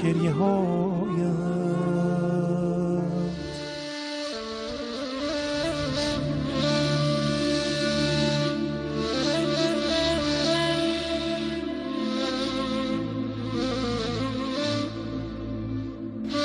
گریه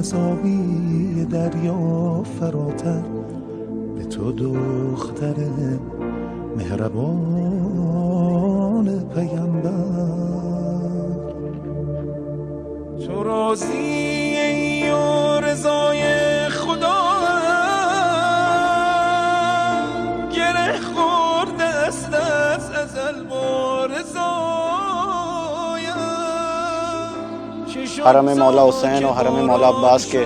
عذابی دریا فراتر به تو دختر مهربان پیامبر تو راضی و رضای خدا گره خورده است از ازل با رضایم حرم مولا حسین اور حرم مولا عباس کے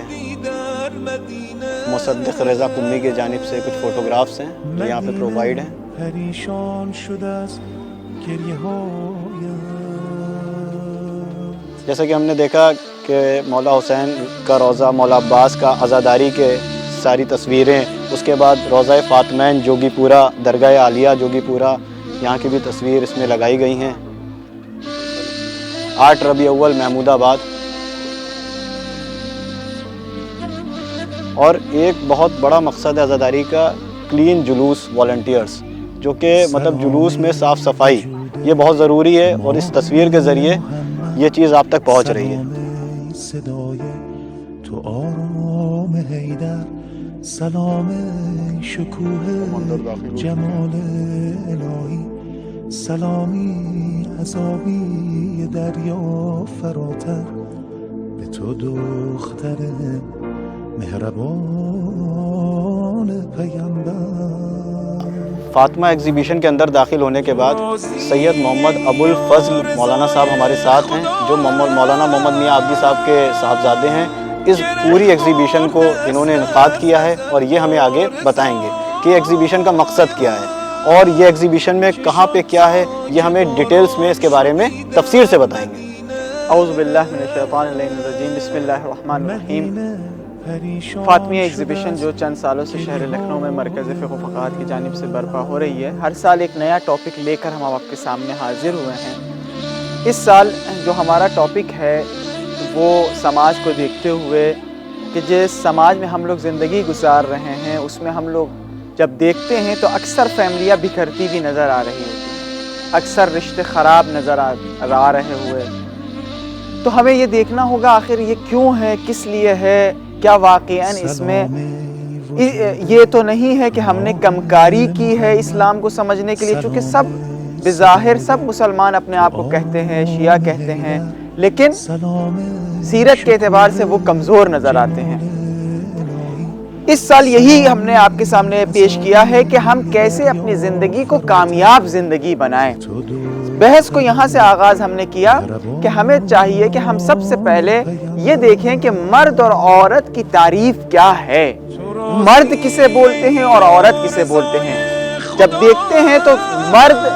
مصدق رضا قمی کی جانب سے کچھ فوٹوگرافس ہیں جو یہاں پہ پرووائیڈ ہیں۔ جیسا کہ ہم نے دیکھا کہ مولا حسین کا روضہ، مولا عباس کا عزاداری کے ساری تصویریں، اس کے بعد روضہ فاطمین جوگی پورہ، درگاہ عالیہ جوگی پورہ، یہاں کی بھی تصویر اس میں لگائی گئی ہیں۔ 8 ربیع اول محمود آباد۔ اور ایک بہت بڑا مقصد ہے عزاداری کا کلین جلوس والنٹیئرز، جو کہ مطلب جلوس میں صاف صفائی یہ بہت ضروری ہے اور اس تصویر کے ذریعے یہ چیز آپ تک پہنچ رہی ہے۔ تو آرام حیدر سلام شکوه جمال الهی سلامی عذابی دریا فراتر به تو دختر مہربان پیامبر۔ فاطمہ ایگزیبیشن کے اندر داخل ہونے کے بعد سید محمد ابو الفضل مولانا صاحب ہمارے ساتھ ہیں، جو مولانا محمد میاں عابدی صاحب کے صاحبزادے ہیں۔ اس پوری ایگزیبیشن کو انہوں نے انعقاد کیا ہے اور یہ ہمیں آگے بتائیں گے کہ ایگزیبیشن کا مقصد کیا ہے اور یہ ایگزیبیشن میں کہاں پہ کیا ہے، یہ ہمیں ڈیٹیلز میں اس کے بارے میں تفصیل سے بتائیں گے۔ اعوذ باللہ من الشیطان الرجیم، بسم اللہ الرحمن الرحیم۔ فاطمیہ ایگزیبیشن جو چند سالوں سے شہر لکھنؤ میں مرکز فقہ و فقاہت کی جانب سے برپا ہو رہی ہے، ہر سال ایک نیا ٹاپک لے کر ہم آپ کے سامنے حاضر ہوئے ہیں۔ اس سال جو ہمارا ٹاپک ہے وہ سماج کو دیکھتے ہوئے کہ جس سماج میں ہم لوگ زندگی گزار رہے ہیں اس میں ہم لوگ جب دیکھتے ہیں تو اکثر فیملیاں بکھرتی بھی نظر آ رہی ہوتی ہیں، اکثر رشتے خراب نظر آ رہے ہوئے۔ تو ہمیں یہ دیکھنا ہوگا آخر یہ کیوں ہے، کس لیے ہے، کیا واقعاً اس میں یہ تو نہیں ہے کہ ہم نے کمکاری کی ہے اسلام کو سمجھنے کے لیے، چونکہ سب بظاہر سب مسلمان اپنے آپ کو کہتے ہیں، شیعہ کہتے ہیں، لیکن سیرت کے اعتبار سے وہ کمزور نظر آتے ہیں۔ اس سال یہی ہم نے آپ کے سامنے پیش کیا ہے کہ ہم کیسے اپنی زندگی کو کامیاب زندگی بنائیں۔ بحث کو یہاں سے آغاز ہم نے کیا کہ ہمیں چاہیے کہ ہم سب سے پہلے یہ دیکھیں کہ مرد اور عورت کی تعریف کیا ہے، مرد کسے بولتے ہیں اور عورت کسے بولتے ہیں۔ جب دیکھتے ہیں تو مرد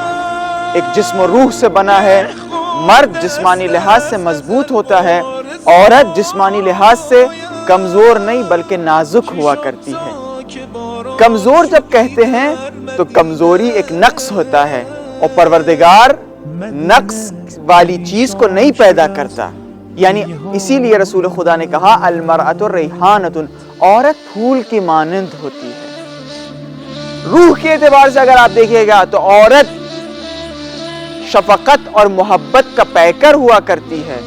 ایک جسم و روح سے بنا ہے، مرد جسمانی لحاظ سے مضبوط ہوتا ہے، عورت جسمانی لحاظ سے کمزور نہیں بلکہ نازک ہوا کرتی ہے۔ کمزور جب کہتے ہیں تو کمزوری ایک نقص ہوتا ہے، اور پروردگار نقص والی چیز کو نہیں پیدا کرتا، یعنی اسی لیے رسول خدا نے کہا المرأۃ ریحانۃ، عورت پھول کی مانند ہوتی ہے۔ روح کے اعتبار سے اگر آپ دیکھیے گا تو عورت شفقت اور محبت کا پیکر ہوا کرتی ہے،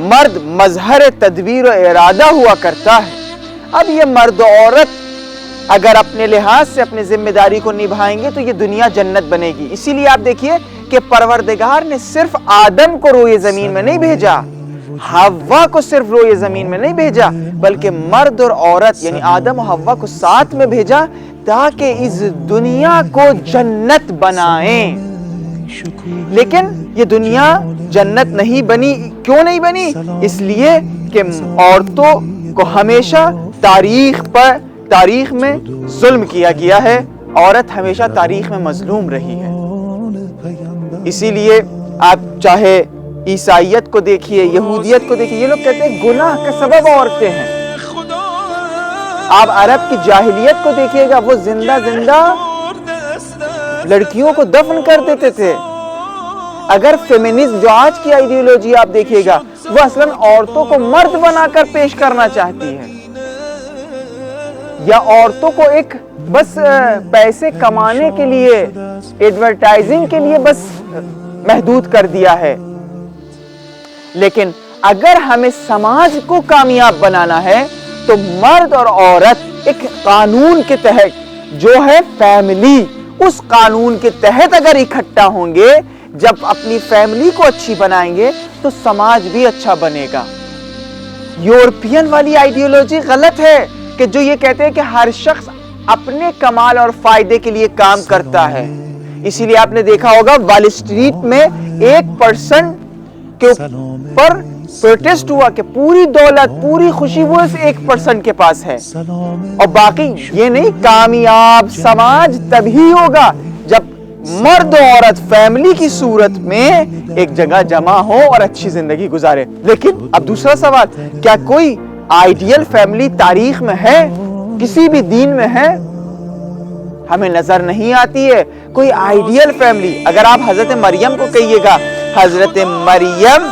مرد مظہر تدبیر و ارادہ ہوا کرتا ہے۔ اب یہ مرد و عورت اگر اپنے لحاظ سے اپنی ذمہ داری کو نبھائیں گے تو یہ دنیا جنت بنے گی۔ اسی لیے آپ دیکھیے کہ پروردگار نے صرف آدم کو روئے زمین میں نہیں بھیجا، حوا کو صرف روئے زمین میں نہیں بھیجا، بلکہ مرد اور عورت یعنی آدم و حوا کو ساتھ میں بھیجا تاکہ اس دنیا کو جنت بنائیں۔ لیکن یہ دنیا جنت نہیں بنی، کیوں نہیں بنی؟ اس لیے کہ عورتوں کو ہمیشہ تاریخ میں ظلم کیا گیا ہے، عورت ہمیشہ تاریخ میں مظلوم رہی ہے۔ اسی لیے آپ چاہے عیسائیت کو دیکھیے، یہودیت کو دیکھیے، یہ لوگ کہتے ہیں گناہ کا سبب عورتیں ہیں۔ آپ عرب کی جاہلیت کو دیکھیے گا، وہ زندہ لڑکیوں کو دفن کر دیتے تھے۔ اگر فیمنزم جو آج کی آئیڈیالوجی آپ دیکھیے گا، وہ اصلاً عورتوں کو مرد بنا کر پیش کرنا چاہتی ہے، یا عورتوں کو ایک بس پیسے کمانے کے لیے، ایڈورٹائزنگ کے لیے بس محدود کر دیا ہے۔ لیکن اگر ہمیں سماج کو کامیاب بنانا ہے تو مرد اور عورت ایک قانون کے تحت جو ہے فیملی، اس قانون کے تحت اگر اکٹھا ہوں گے، جب اپنی فیملی کو اچھی بنائیں گے تو سماج بھی اچھا بنے گا۔ یورپین والی آئیڈیالوجی غلط ہے کہ جو یہ کہتے ہیں کہ ہر شخص اپنے کمال اور فائدے کے لیے کام کرتا ہے۔ اسی لیے آپ نے دیکھا ہوگا وال اسٹریٹ میں 1% کے اوپر پروٹیسٹ ہوا کہ پوری دولت، پوری خوشی وہ اس 1% کے پاس ہے، اور باقی یہ نہیں۔ کامیاب سماج تبھی ہوگا جب مرد و عورت فیملی کی صورت میں ایک جگہ جمع ہو اور اچھی زندگی گزارے۔ لیکن اب دوسرا سوال، کیا کوئی آئیڈیل فیملی تاریخ میں ہے، کسی بھی دین میں ہے؟ ہمیں نظر نہیں آتی ہے کوئی آئیڈیل فیملی۔ اگر آپ حضرت مریم کو کہیے گا، حضرت مریم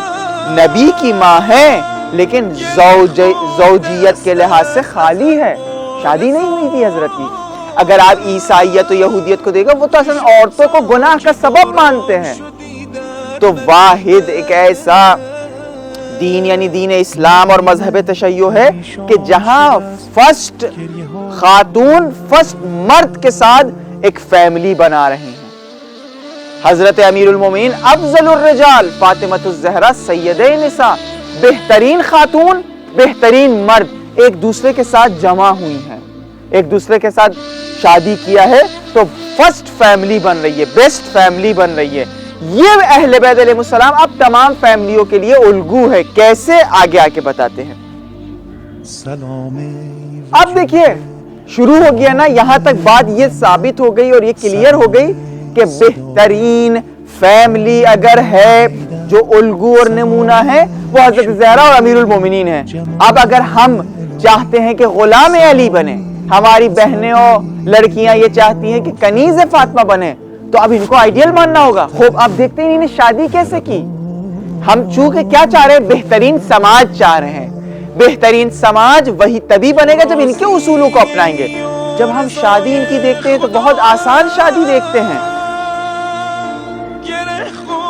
نبی کی ماں ہے لیکن زوجیت کے لحاظ سے خالی ہے، شادی نہیں ہوئی تھی حضرت کی۔ اگر آپ عیسائیت و یہودیت کو دیکھو، وہ تو اصلا عورتوں کو گناہ کا سبب مانتے ہیں۔ تو واحد ایک ایسا دین یعنی دین اسلام اور مذہب تشیع ہے کہ جہاں فرسٹ خاتون فرسٹ مرد کے ساتھ ایک فیملی بنا رہی ہیں۔ حضرت امیر المومنین افضل الرجال فاطمۃ الزہرا سیدہ نساء، بہترین خاتون بہترین مرد ایک دوسرے کے ساتھ جمع ہوئی ہیں، ایک دوسرے کے ساتھ شادی کیا ہے تو فرسٹ فیملی بن رہی ہے، بیسٹ فیملی بن رہی ہے۔ یہ اہل بیت علیہ السلام اب تمام فیملیوں کے لیے الگو ہے۔ کیسے؟ آگے آ کے بتاتے ہیں۔ اب دیکھیے شروع ہو گیا نا، یہاں تک بات یہ ثابت ہو گئی اور یہ کلیئر ہو گئی کہ بہترین فیملی اگر ہے جو الگو اور نمونہ ہے وہ حضرت زہرا اور امیر المومنین ہے۔ اب اگر ہم چاہتے ہیں کہ غلام علی بنے، ہماری بہنیں اور لڑکیاں یہ چاہتی ہیں کہ کنیز فاطمہ بنے، تو اب ان کو آئیڈیل ماننا ہوگا۔ خوب اب دیکھتے ہیں انہیں شادی کیسے کی۔ ہم چونکہ کیا چاہ رہے ہیں؟ بہترین سماج چاہ رہے ہیں۔ بہترین سماج وہی تبھی بنے گا جب ان کے اصولوں کو اپنائیں گے۔ جب ہم شادی ان کی دیکھتے ہیں تو بہت آسان شادی دیکھتے ہیں۔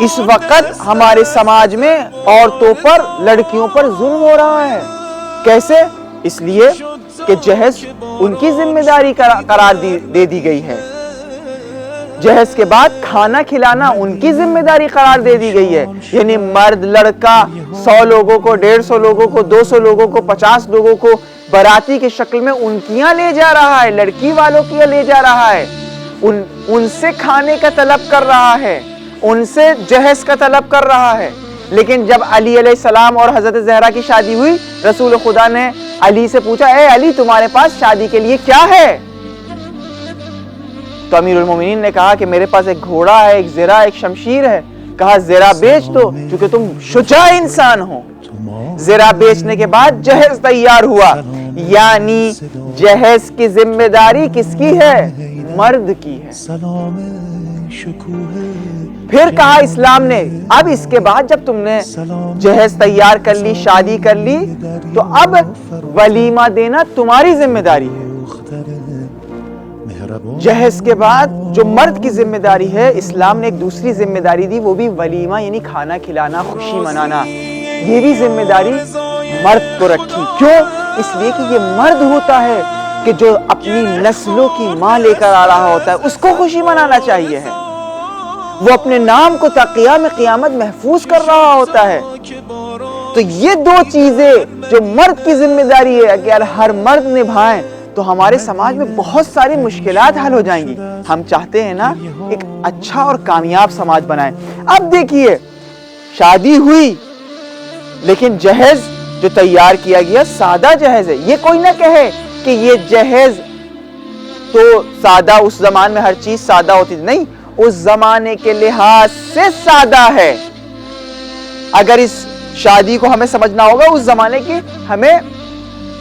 اس وقت ہمارے سماج میں عورتوں پر، لڑکیوں پر ظلم ہو رہا ہے۔ کیسے؟ اس لیے کہ جہیز ان کی ذمہ داری قرار دے دی گئی ہے۔ جہیز کے بعد کھانا کھلانا ان کی ذمہ داری قرار دے دی گئی ہے، یعنی مرد لڑکا 100 لوگوں کو، 150 لوگوں کو، 200 لوگوں کو، 50 لوگوں کو باراتی کی شکل میں انکیاں لے جا رہا ہے، لڑکی والوں کی لے جا رہا ہے، ان سے کھانے کا طلب کر رہا ہے، ان سے جہیز کا طلب کر رہا ہے. لیکن جب علی علیہ السلام اور حضرت زہرا کی شادی ہوئی، رسول خدا نے علی سے پوچھا، اے علی تمہارے پاس شادی کے لیے کیا ہے؟ تو امیر المومنین نے کہا کہ میرے پاس ایک گھوڑا ہے، ایک زرہ، ایک شمشیر ہے. کہا زرہ بیچ دو چونکہ تم شجاع انسان ہو. زرہ بیچنے کے بعد جہیز تیار ہوا. یعنی جہیز کی ذمہ داری کس کی ہے؟ مرد کی ہے. پھر کہا اسلام نے اب اس کے بعد جب تم نے جہیز تیار کر لی، شادی کر لی، تو اب ولیمہ دینا تمہاری ذمہ داری ہے. جہیز کے بعد جو مرد کی ذمہ داری ہے، اسلام نے ایک دوسری ذمہ داری دی، وہ بھی ولیمہ یعنی کھانا کھلانا، خوشی منانا. یہ بھی ذمہ داری مرد کو رکھی. کیوں؟ اس لیے کہ یہ مرد ہوتا ہے کہ جو اپنی نسلوں کی ماں لے کر آ رہا ہوتا ہے، اس کو خوشی منانا چاہیے ہے. وہ اپنے نام کو تا قیام قیامت محفوظ کر رہا ہوتا ہے. تو یہ دو چیزیں جو مرد کی ذمہ داری ہے اگر ہر مرد نبھائیں تو ہمارے سماج میں بہت ساری مشکلات حل ہو جائیں گی. ہم چاہتے ہیں نا ایک اچھا اور کامیاب سماج بنائیں. اب دیکھیے شادی ہوئی لیکن جہیز جو تیار کیا گیا سادہ جہیز ہے. یہ کوئی نہ کہے کہ یہ جہیز تو سادہ، اس زمانے میں ہر چیز سادہ ہوتی تھی. نہیں، اس زمانے کے لحاظ سے سادہ ہے. اگر اس شادی کو ہمیں سمجھنا ہوگا، اس زمانے کی ہمیں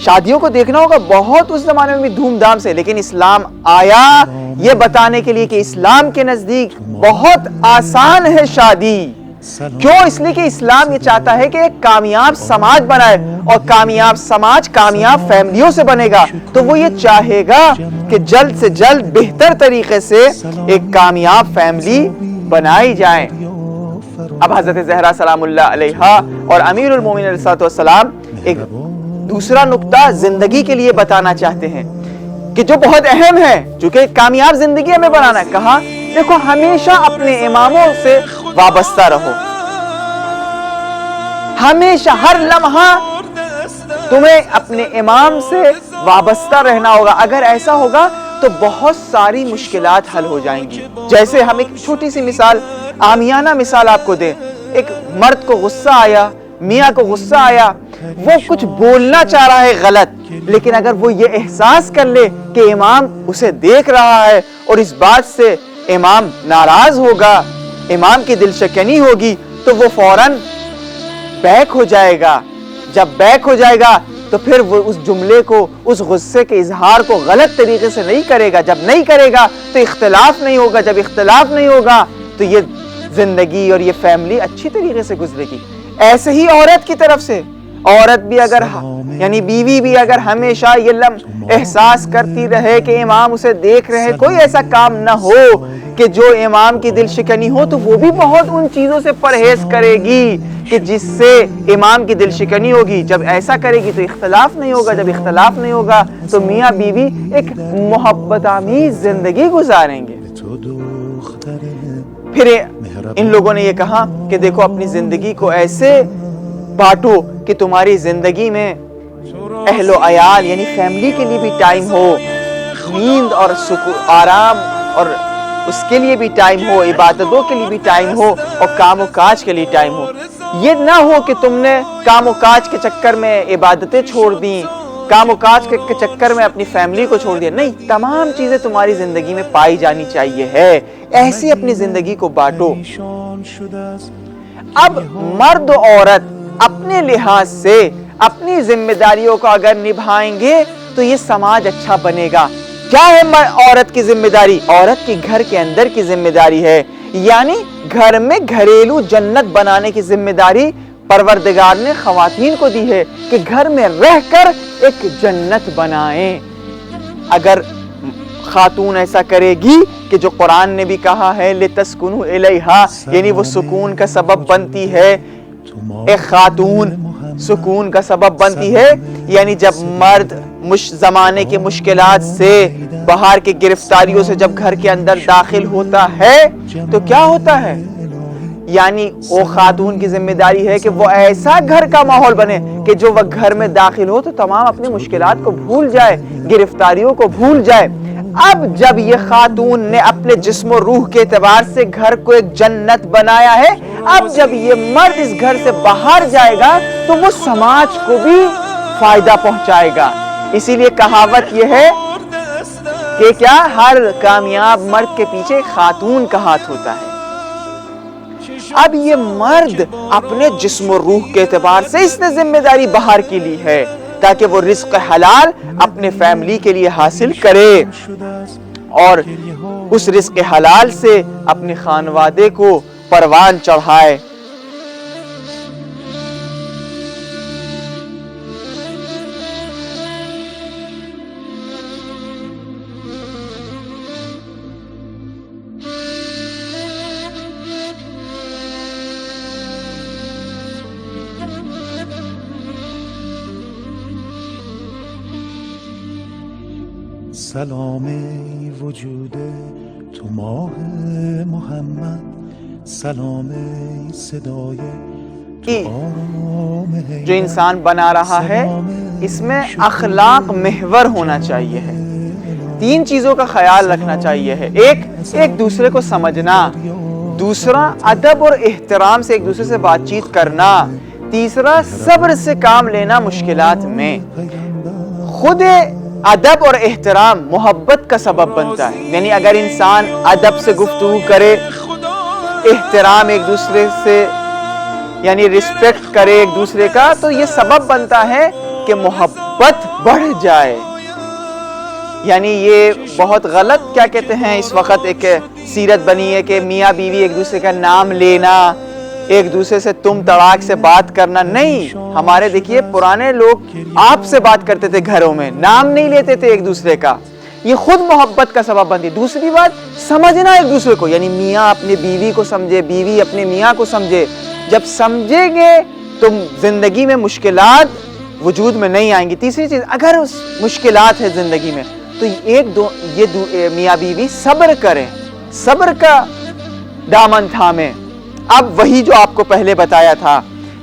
شادیوں کو دیکھنا ہوگا، بہت اس زمانے میں بھی دھوم دھام سے. لیکن اسلام آیا یہ بتانے کے لیے کہ اسلام کے نزدیک بہت آسان ہے شادی. کیوں؟ اس لیے کہ اسلام یہ چاہتا ہے کہ ایک کامیاب سماج بنائے، اور کامیاب سماج کامیاب فیملیوں سے بنے گا. تو وہ یہ چاہے گا کہ جلد سے جلد بہتر طریقے سے ایک کامیاب فیملی بنائی جائے. اب حضرت زہرا سلام اللہ علیہا اور امیر المومنین علیہ السلام ایک دوسرا نقطہ زندگی کے لیے بتانا چاہتے ہیں کہ جو بہت اہم ہے، چونکہ کامیاب زندگی ہمیں بنانا ہے. کہا دیکھو ہمیشہ اپنے اماموں سے وابستہ رہو. ہمیشہ ہر لمحہ تمہیں اپنے امام سے وابستہ رہنا ہوگا. اگر ایسا ہوگا تو بہت ساری مشکلات حل ہو جائیں گی. جیسے ہم ایک چھوٹی سی مثال، عامیانہ مثال آپ کو دیں. ایک مرد کو غصہ آیا، میاں کو غصہ آیا، وہ کچھ بولنا چاہ رہا ہے غلط، لیکن اگر وہ یہ احساس کر لے کہ امام اسے دیکھ رہا ہے اور اس بات سے امام ناراض ہوگا، امام کی دل شکنی ہوگی، تو وہ فوراً بیک ہو جائے گا. جب بیک ہو جائے گا تو پھر وہ اس جملے کو، اس غصے کے اظہار کو غلط طریقے سے نہیں کرے گا. جب نہیں کرے گا تو اختلاف نہیں ہوگا. جب اختلاف نہیں ہوگا تو یہ زندگی اور یہ فیملی اچھی طریقے سے گزرے گی. ایسے ہی عورت کی طرف سے، عورت بھی اگر یعنی بیوی بھی اگر ہمیشہ یہ احساس کرتی رہے کہ امام اسے دیکھ رہے، کوئی ایسا کام نہ ہو کہ جو امام کی دل شکنی ہو، تو وہ بھی بہت ان چیزوں سے پرہیز کرے گی کہ جس سے امام کی دل شکنی ہوگی. جب ایسا کرے گی تو اختلاف نہیں ہوگا. جب اختلاف نہیں ہوگا تو میاں بیوی ایک محبت آمیز زندگی گزاریں گے. پھر ان لوگوں نے یہ کہا کہ دیکھو اپنی زندگی کو ایسے بانٹو کہ تمہاری زندگی میں اہل و عیال یعنی فیملی کے لیے بھی ٹائم ہو، نیند اور آرام اور اس کے لیے بھی ٹائم ہو، عبادتوں کے لیے بھی ٹائم ہو، اور کام و کاج کے لیے ٹائم ہو. یہ نہ ہو کہ تم نے کام و کاج کے چکر میں عبادتیں چھوڑ دیں، کام و کاج کے چکر میں اپنی فیملی کو چھوڑ دیا. نہیں، تمام چیزیں تمہاری زندگی میں پائی جانی چاہیے ہے. ایسی اپنی زندگی کو بانٹو. اب مرد و عورت اپنے لحاظ سے اپنی ذمہ داریوں کو اگر نبھائیں گے تو یہ سماج اچھا بنے گا. کیا ہے عورت کی ذمہ داری؟ عورت کی گھر کے اندر کی ذمہ داری ہے، یعنی گھر میں گھریلو جنت بنانے کی ذمہ داری پروردگار نے خواتین کو دی ہے کہ گھر میں رہ کر ایک جنت بنائیں. اگر خاتون ایسا کرے گی کہ جو قرآن نے بھی کہا ہے لِتَسْكُنُوا إِلَيْهَا، یعنی وہ سکون کا سبب بنتی ہے. ایک خاتون سکون کا سبب بنتی ہے. یعنی جب مرد زمانے کے مشکلات سے، باہر کی گرفتاریوں سے جب گھر کے اندر داخل ہوتا ہے تو کیا ہوتا ہے؟ یعنی وہ خاتون کی ذمہ داری ہے کہ وہ ایسا گھر کا ماحول بنے کہ جو وہ گھر میں داخل ہو تو تمام اپنی مشکلات کو بھول جائے، گرفتاریوں کو بھول جائے۔ اب جب یہ خاتون نے اپنے جسم و روح کے اعتبار سے گھر کو ایک جنت بنایا ہے، اب جب یہ مرد اس گھر سے باہر جائے گا تو وہ سماج کو بھی فائدہ پہنچائے گا۔ اسی لیے کہاوت یہ ہے کہ کیا ہر کامیاب مرد کے پیچھے ایک خاتون کا ہاتھ ہوتا ہے۔ اب یہ مرد اپنے جسم و روح کے اعتبار سے اس نے ذمہ داری باہر کی لی ہے تاکہ وہ رزق حلال اپنے فیملی کے لیے حاصل کرے اور اس رزق حلال سے اپنے خانوادے کو پروان چڑھائے۔ سلام ای وجود تو ماه محمد، سلام ای صدای تو آرام حیدر، جو انسان بنا رہا ہے اس میں اخلاق محور ہونا چاہیے ہے، تین چیزوں کا خیال رکھنا چاہیے ہے۔ ایک دوسرے کو سمجھنا، دوسرا ادب اور احترام سے ایک دوسرے سے بات چیت کرنا، تیسرا صبر سے کام لینا مشکلات میں۔ خود ادب اور احترام محبت کا سبب بنتا ہے، یعنی اگر انسان ادب سے گفتگو کرے، احترام ایک دوسرے سے یعنی رسپیکٹ کرے ایک دوسرے کا، تو یہ سبب بنتا ہے کہ محبت بڑھ جائے۔ یعنی یہ بہت غلط کیا کہتے ہیں اس وقت ایک سیرت بنی ہے کہ میاں بیوی ایک دوسرے کا نام لینا، ایک دوسرے سے تم تڑاک سے بات کرنا۔ نہیں، ہمارے دیکھیے پرانے لوگ آپ سے بات کرتے تھے، گھروں میں نام نہیں لیتے تھے ایک دوسرے کا، یہ خود محبت کا سبب بنتی۔ دوسری بات سمجھنا ایک دوسرے کو، یعنی میاں اپنی بیوی کو سمجھے، بیوی اپنے میاں کو سمجھے۔ جب سمجھیں گے تو زندگی میں مشکلات وجود میں نہیں آئیں گی۔ تیسری چیز، اگر مشکلات ہے زندگی میں تو یہ میاں بیوی صبر کریں، صبر کا دامن تھامیں۔ اب وہی جو آپ کو پہلے بتایا تھا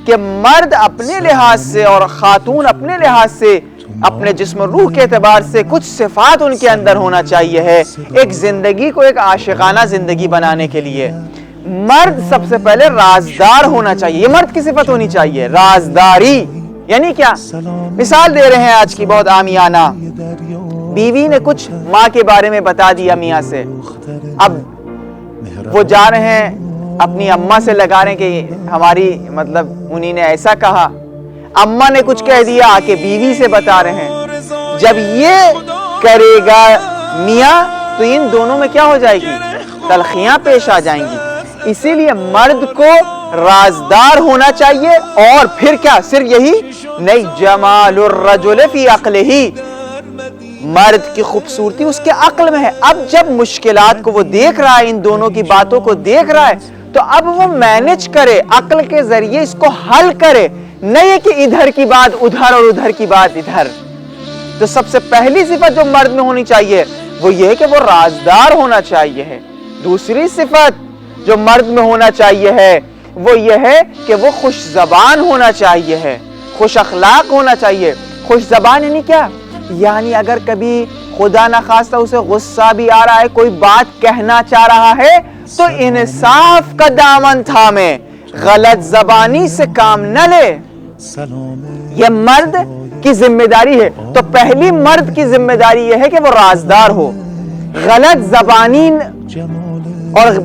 کہ مرد اپنے لحاظ سے اور خاتون اپنے لحاظ سے اپنے جسم و روح کے اعتبار سے کچھ صفات ان کے اندر ہونا چاہیے ہے ایک زندگی کو ایک عاشقانہ زندگی بنانے کے لیے۔ مرد سب سے پہلے رازدار ہونا چاہیے، یہ مرد کی صفت ہونی چاہیے، رازداری۔ یعنی کیا؟ مثال دے رہے ہیں آج کی بہت عامیانہ، بیوی نے کچھ ماں کے بارے میں بتا دیا میاں سے، اب وہ جا رہے ہیں اپنی اماں سے لگا رہے ہیں کہ ہماری مطلب انہی نے ایسا کہا، اماں نے کچھ کہہ دیا آ کے بیوی سے بتا رہے ہیں۔ جب یہ کرے گا میاں تو ان دونوں میں کیا ہو جائے گی؟ تلخیاں پیش آ جائیں گی۔ اسی لیے مرد کو رازدار ہونا چاہیے، اور پھر کیا صرف یہی نہیں، جمال الرجل فی عقلہ، مرد کی خوبصورتی اس کے عقل میں ہے۔ اب جب مشکلات کو وہ دیکھ رہا ہے، ان دونوں کی باتوں کو دیکھ رہا ہے، تو اب وہ مینج کرے، عقل کے ذریعے اس کو حل کرے، نہیں کہ ادھر کی بات ادھر اور ادھر کی بات ادھر۔ تو سب سے پہلی صفت جو مرد میں ہونی چاہیے وہ یہ ہے کہ وہ رازدار ہونا چاہیے ہے۔ دوسری صفت جو مرد میں ہونا چاہیے ہے وہ یہ ہے کہ وہ خوش زبان ہونا چاہیے ہے، خوش اخلاق ہونا چاہیے۔ خوش زبان یعنی کیا؟ یعنی اگر کبھی خدا نخواستہ اسے غصہ بھی آ رہا ہے، کوئی بات کہنا چاہ رہا ہے، تو انصاف کا دامن تھامے، غلط زبانی سے کام نہ لے۔ یہ مرد کی ذمہ داری ہے۔ تو پہلی مرد کی ذمہ داری یہ ہے کہ وہ رازدار ہو، غلط زبانی اور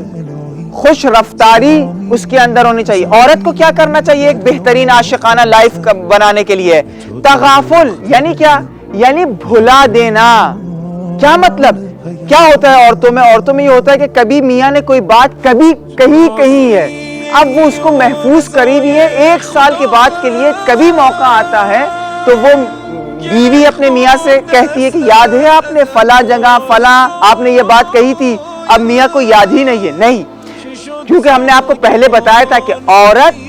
خوش رفتاری اس کے اندر ہونی چاہیے۔ عورت کو کیا کرنا چاہیے ایک بہترین عاشقانہ لائف بنانے کے لیے؟ تغافل یعنی کیا؟ یعنی بھلا دینا۔ کیا مطلب؟ کیا ہوتا ہے عورتوں میں یہ ہوتا ہے کہ کبھی میاں نے کوئی بات کبھی کہی ہے، اب وہ اس کو محفوظ کری بھی ہے، 1 سال کے بعد کے لیے کبھی موقع آتا ہے تو وہ بیوی اپنے میاں سے کہتی ہے کہ یاد ہے آپ نے فلاں جگہ فلاں آپ نے یہ بات کہی تھی، اب میاں کو یاد ہی نہیں ہے۔ نہیں، کیونکہ ہم نے آپ کو پہلے بتایا تھا کہ عورت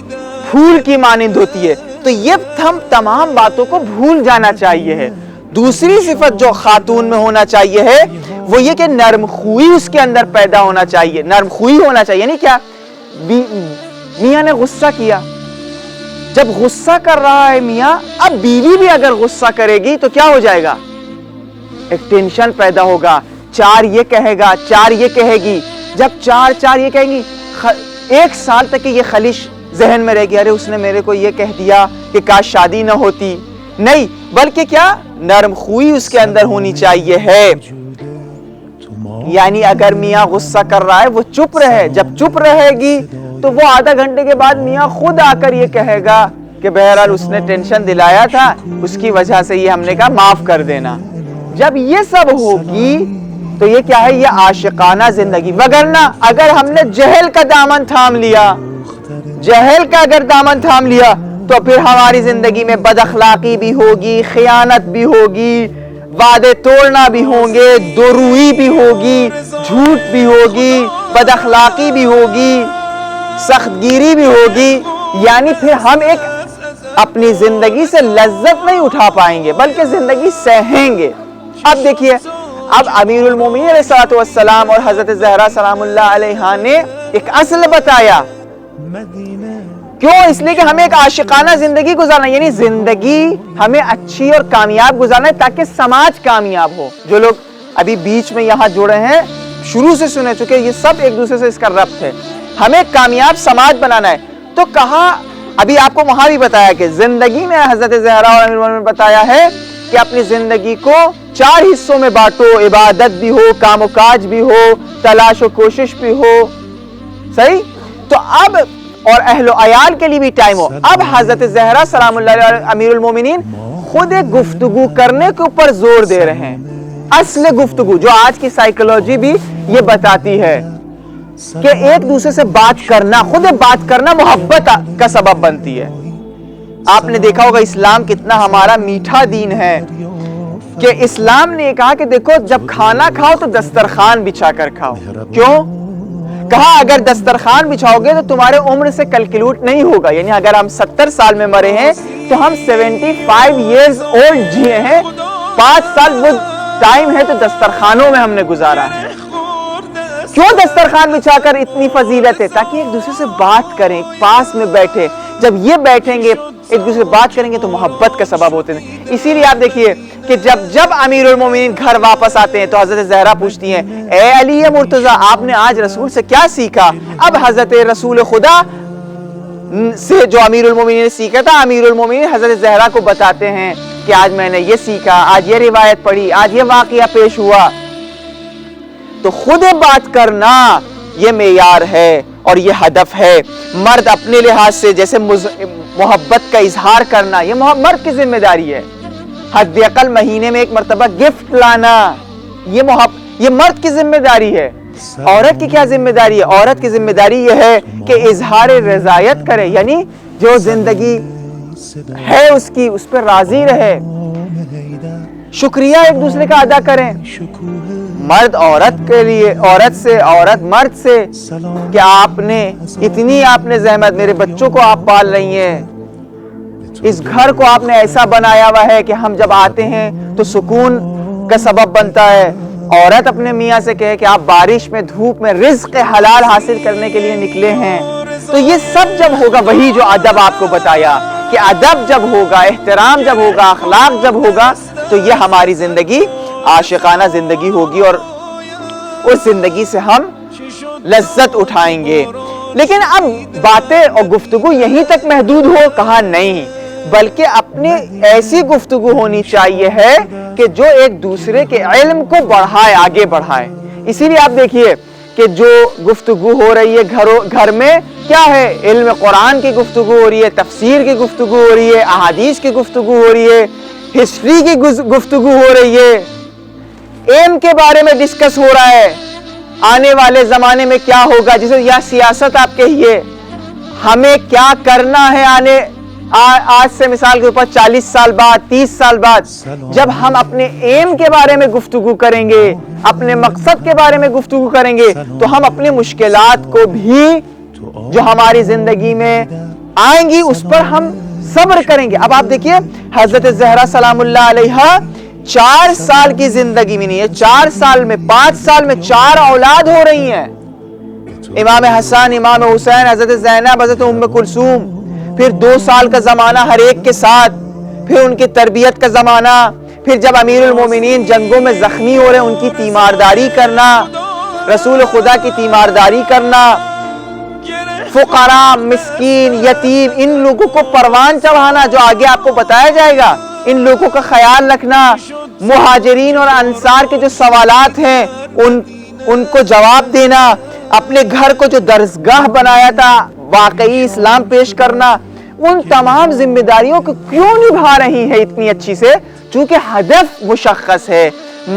پھول کی مانند ہوتی ہے، تو یہ ہم تمام باتوں کو بھول جانا چاہیے ہے۔ دوسری صفت جو خاتون میں ہونا چاہیے ہے وہ یہ کہ نرم خوئی اس کے اندر پیدا ہونا چاہیے، نرم خوئی ہونا چاہیے۔ یعنی کیا؟ میاں نے غصہ کیا. جب غصہ کر رہا ہے میاں، اب بیوی بھی اگر غصہ کرے گی تو کیا ہو جائے گا؟ ایک ٹینشن پیدا ہوگا. 4 یہ کہے گا، 4 یہ کہے گی. جب 4 یہ کہیں گی، 1 سال تک یہ خلش ذہن میں رہے گی، ارے اس نے میرے کو یہ کہہ دیا کہ کاش شادی نہ ہوتی. نہیں، بلکہ کیا نرم خوئی اس کے اندر ہونی چاہیے ہے. یعنی اگر میاں غصہ کر رہا ہے وہ چپ رہے. جب چپ رہے گی تو وہ آدھا گھنٹے کے بعد میاں خود آ کر یہ کہے گا کہ بہرحال اس نے ٹینشن دلایا تھا، اس کی وجہ سے یہ ہم نے کہا معاف کر دینا. جب یہ سب ہوگی تو یہ کیا ہے؟ یہ عاشقانہ زندگی. وگرنہ اگر ہم نے جہل کا دامن تھام لیا، جہل کا اگر دامن تھام لیا تو پھر ہماری زندگی میں بد اخلاقی بھی ہوگی، خیانت بھی ہوگی، وعدے توڑنا بھی ہوں گے، دوروئی بھی ہوگی، جھوٹ بھی ہوگی، بد اخلاقی بھی ہوگی، سخت گیری بھی ہوگی. یعنی پھر ہم ایک اپنی زندگی سے لذت نہیں اٹھا پائیں گے بلکہ زندگی سہیں گے. اب دیکھیے، اب امیر المومنین علیہ السلام اور حضرت زہرا سلام اللہ علیہا نے ایک اصل بتایا. کیوں؟ اس لیے کہ ہمیں ایک عاشقانہ زندگی گزارنا، یعنی زندگی ہمیں اچھی اور کامیاب گزارنا ہے تاکہ سماج کامیاب ہو. جو لوگ ابھی بیچ میں یہاں جڑے ہیں، شروع سے سنے چکے، یہ سب ایک دوسرے سے اس کا ربط ہے. ہمیں کامیاب سماج بنانا ہے. تو کہا، ابھی آپ کو وہاں بھی بتایا کہ زندگی میں حضرت زہرا اور امیر المومنین نے بتایا ہے کہ اپنی زندگی کو 4 حصوں میں بانٹو. عبادت بھی ہو، کام و کاج بھی ہو، تلاش و کوشش بھی ہو. صحیح؟ تو اب اور اہل و عیال کے لیے بھی ٹائم ہو. اب حضرت زہرا سلام اللہ علیہ امیر المومنین خود ایک گفتگو کرنے کے اوپر زور دے رہے ہیں. اصل گفتگو جو آج کی سائیکولوجی بھی یہ بتاتی ہے کہ ایک دوسرے سے بات کرنا، خود بات کرنا محبت کا سبب بنتی ہے. آپ نے دیکھا ہوگا اسلام کتنا ہمارا میٹھا دین ہے کہ اسلام نے کہا کہ دیکھو جب کھانا کھاؤ تو دسترخوان بچھا کر کھاؤ. کیوں؟ کہا اگر دسترخوان بچھاؤ گے تو تمہارے عمر سے کیلکولیٹ نہیں ہوگا. یعنی اگر ہم 70 سال میں مرے ہیں تو ہم 75 ایئرز اولڈ جیے ہیں. 5 سال وہ ٹائم ہے تو دسترخوانوں میں ہم نے گزارا ہے. کیوں دسترخوان بچھا کر اتنی فضیلت ہے؟ تاکہ ایک دوسرے سے بات کریں، پاس میں بیٹھے. جب یہ بیٹھیں گے ایک دوسرے سے بات کریں گے تو محبت کا سبب ہوتے ہیں. اسی لیے آپ دیکھیے کہ جب امیر المومنین گھر واپس آتے ہیں تو حضرت زہرا پوچھتی ہیں، اے علی مرتضیٰ، آپ نے آج رسول سے کیا سیکھا؟ اب حضرت رسول خدا سے جو امیر المومنین نے سیکھا تھا، امیر المومنین حضرت زہرا کو بتاتے ہیں کہ آج میں نے یہ سیکھا، آج یہ روایت پڑھی، آج یہ واقعہ پیش ہوا. تو خود بات کرنا یہ معیار ہے اور یہ ہدف ہے. مرد اپنے لحاظ سے جیسے محبت کا اظہار کرنا یہ مرد کی ذمہ داری ہے. حد اقل مہینے میں 1 مرتبہ گفٹ لانا یہ مرد کی ذمہ داری ہے. عورت کی کیا ذمہ داری ہے؟ عورت کی ذمہ داری یہ ہے کہ اظہار رضایت کرے، یعنی جو زندگی ہے اس کی، اس پر راضی رہے، شکریہ ایک دوسرے کا ادا کریں. مرد عورت کے لیے، عورت سے، عورت مرد سے کہ آپ نے اتنی زحمت، میرے بچوں کو آپ پال رہی ہیں، اس گھر کو آپ نے ایسا بنایا ہوا ہے کہ ہم جب آتے ہیں تو سکون کا سبب بنتا ہے. عورت اپنے میاں سے کہے کہ آپ بارش میں، دھوپ میں رزق حلال حاصل کرنے کے لیے نکلے ہیں. تو یہ سب جب ہوگا، وہی جو ادب آپ کو بتایا کہ ادب جب ہوگا، احترام جب ہوگا، اخلاق جب ہوگا تو یہ ہماری زندگی عاشقانہ زندگی ہوگی اور اس زندگی سے ہم لذت اٹھائیں گے. لیکن اب باتیں اور گفتگو یہیں تک محدود ہو، کہا نہیں، بلکہ اپنی ایسی گفتگو ہونی چاہیے ہے کہ جو ایک دوسرے کے علم کو بڑھائے، آگے بڑھائے. اسی لیے آپ دیکھیے کہ جو گفتگو ہو رہی ہے گھر میں کیا ہے؟ علم قرآن کی گفتگو ہو رہی ہے، تفسیر کی گفتگو ہو رہی ہے، احادیث کی گفتگو ہو رہی ہے، ہسٹری کی گفتگو ہو رہی ہے، ایم کے بارے میں ڈسکس ہو رہا ہے، آنے والے زمانے میں کیا ہوگا، جسے یا سیاست آپ کہیے، ہمیں کیا کرنا ہے آج سے مثال کے اوپر 40 سال بعد، 30 سال بعد. جب ہم اپنے ایم کے بارے میں گفتگو کریں گے، اپنے مقصد کے بارے میں گفتگو کریں گے تو ہم اپنی مشکلات کو بھی جو ہماری زندگی میں آئیں گی اس پر ہم صبر کریں گے. اب آپ دیکھیے حضرت زہرا سلام اللہ علیہا 4 سال کی زندگی میں نہیں ہے، 4 سال میں، 5 سال میں 4 اولاد ہو رہی ہیں. امام حسن، امام حسین، حضرت زینب، حضرت ام کلثوم، پھر 2 سال کا زمانہ ہر ایک کے ساتھ، پھر ان کی تربیت کا زمانہ، پھر جب امیر المومنین جنگوں میں زخمی ہو رہے ہیں ان کی تیمارداری کرنا، رسول خدا کی تیمارداری کرنا، فقراء، مسکین، یتیم، ان لوگوں کو پروان چڑھانا جو آگے آپ کو بتایا جائے گا، ان لوگوں کا خیال رکھنا، مہاجرین اور انصار کے جو سوالات ہیں ان کو جواب دینا، اپنے گھر کو جو درسگاہ بنایا تھا واقعی اسلام پیش کرنا، ان تمام ذمہ داریوں کو کیوں نبھا رہی ہے اتنی اچھی سے؟ چونکہ ہدف مشخص ہے،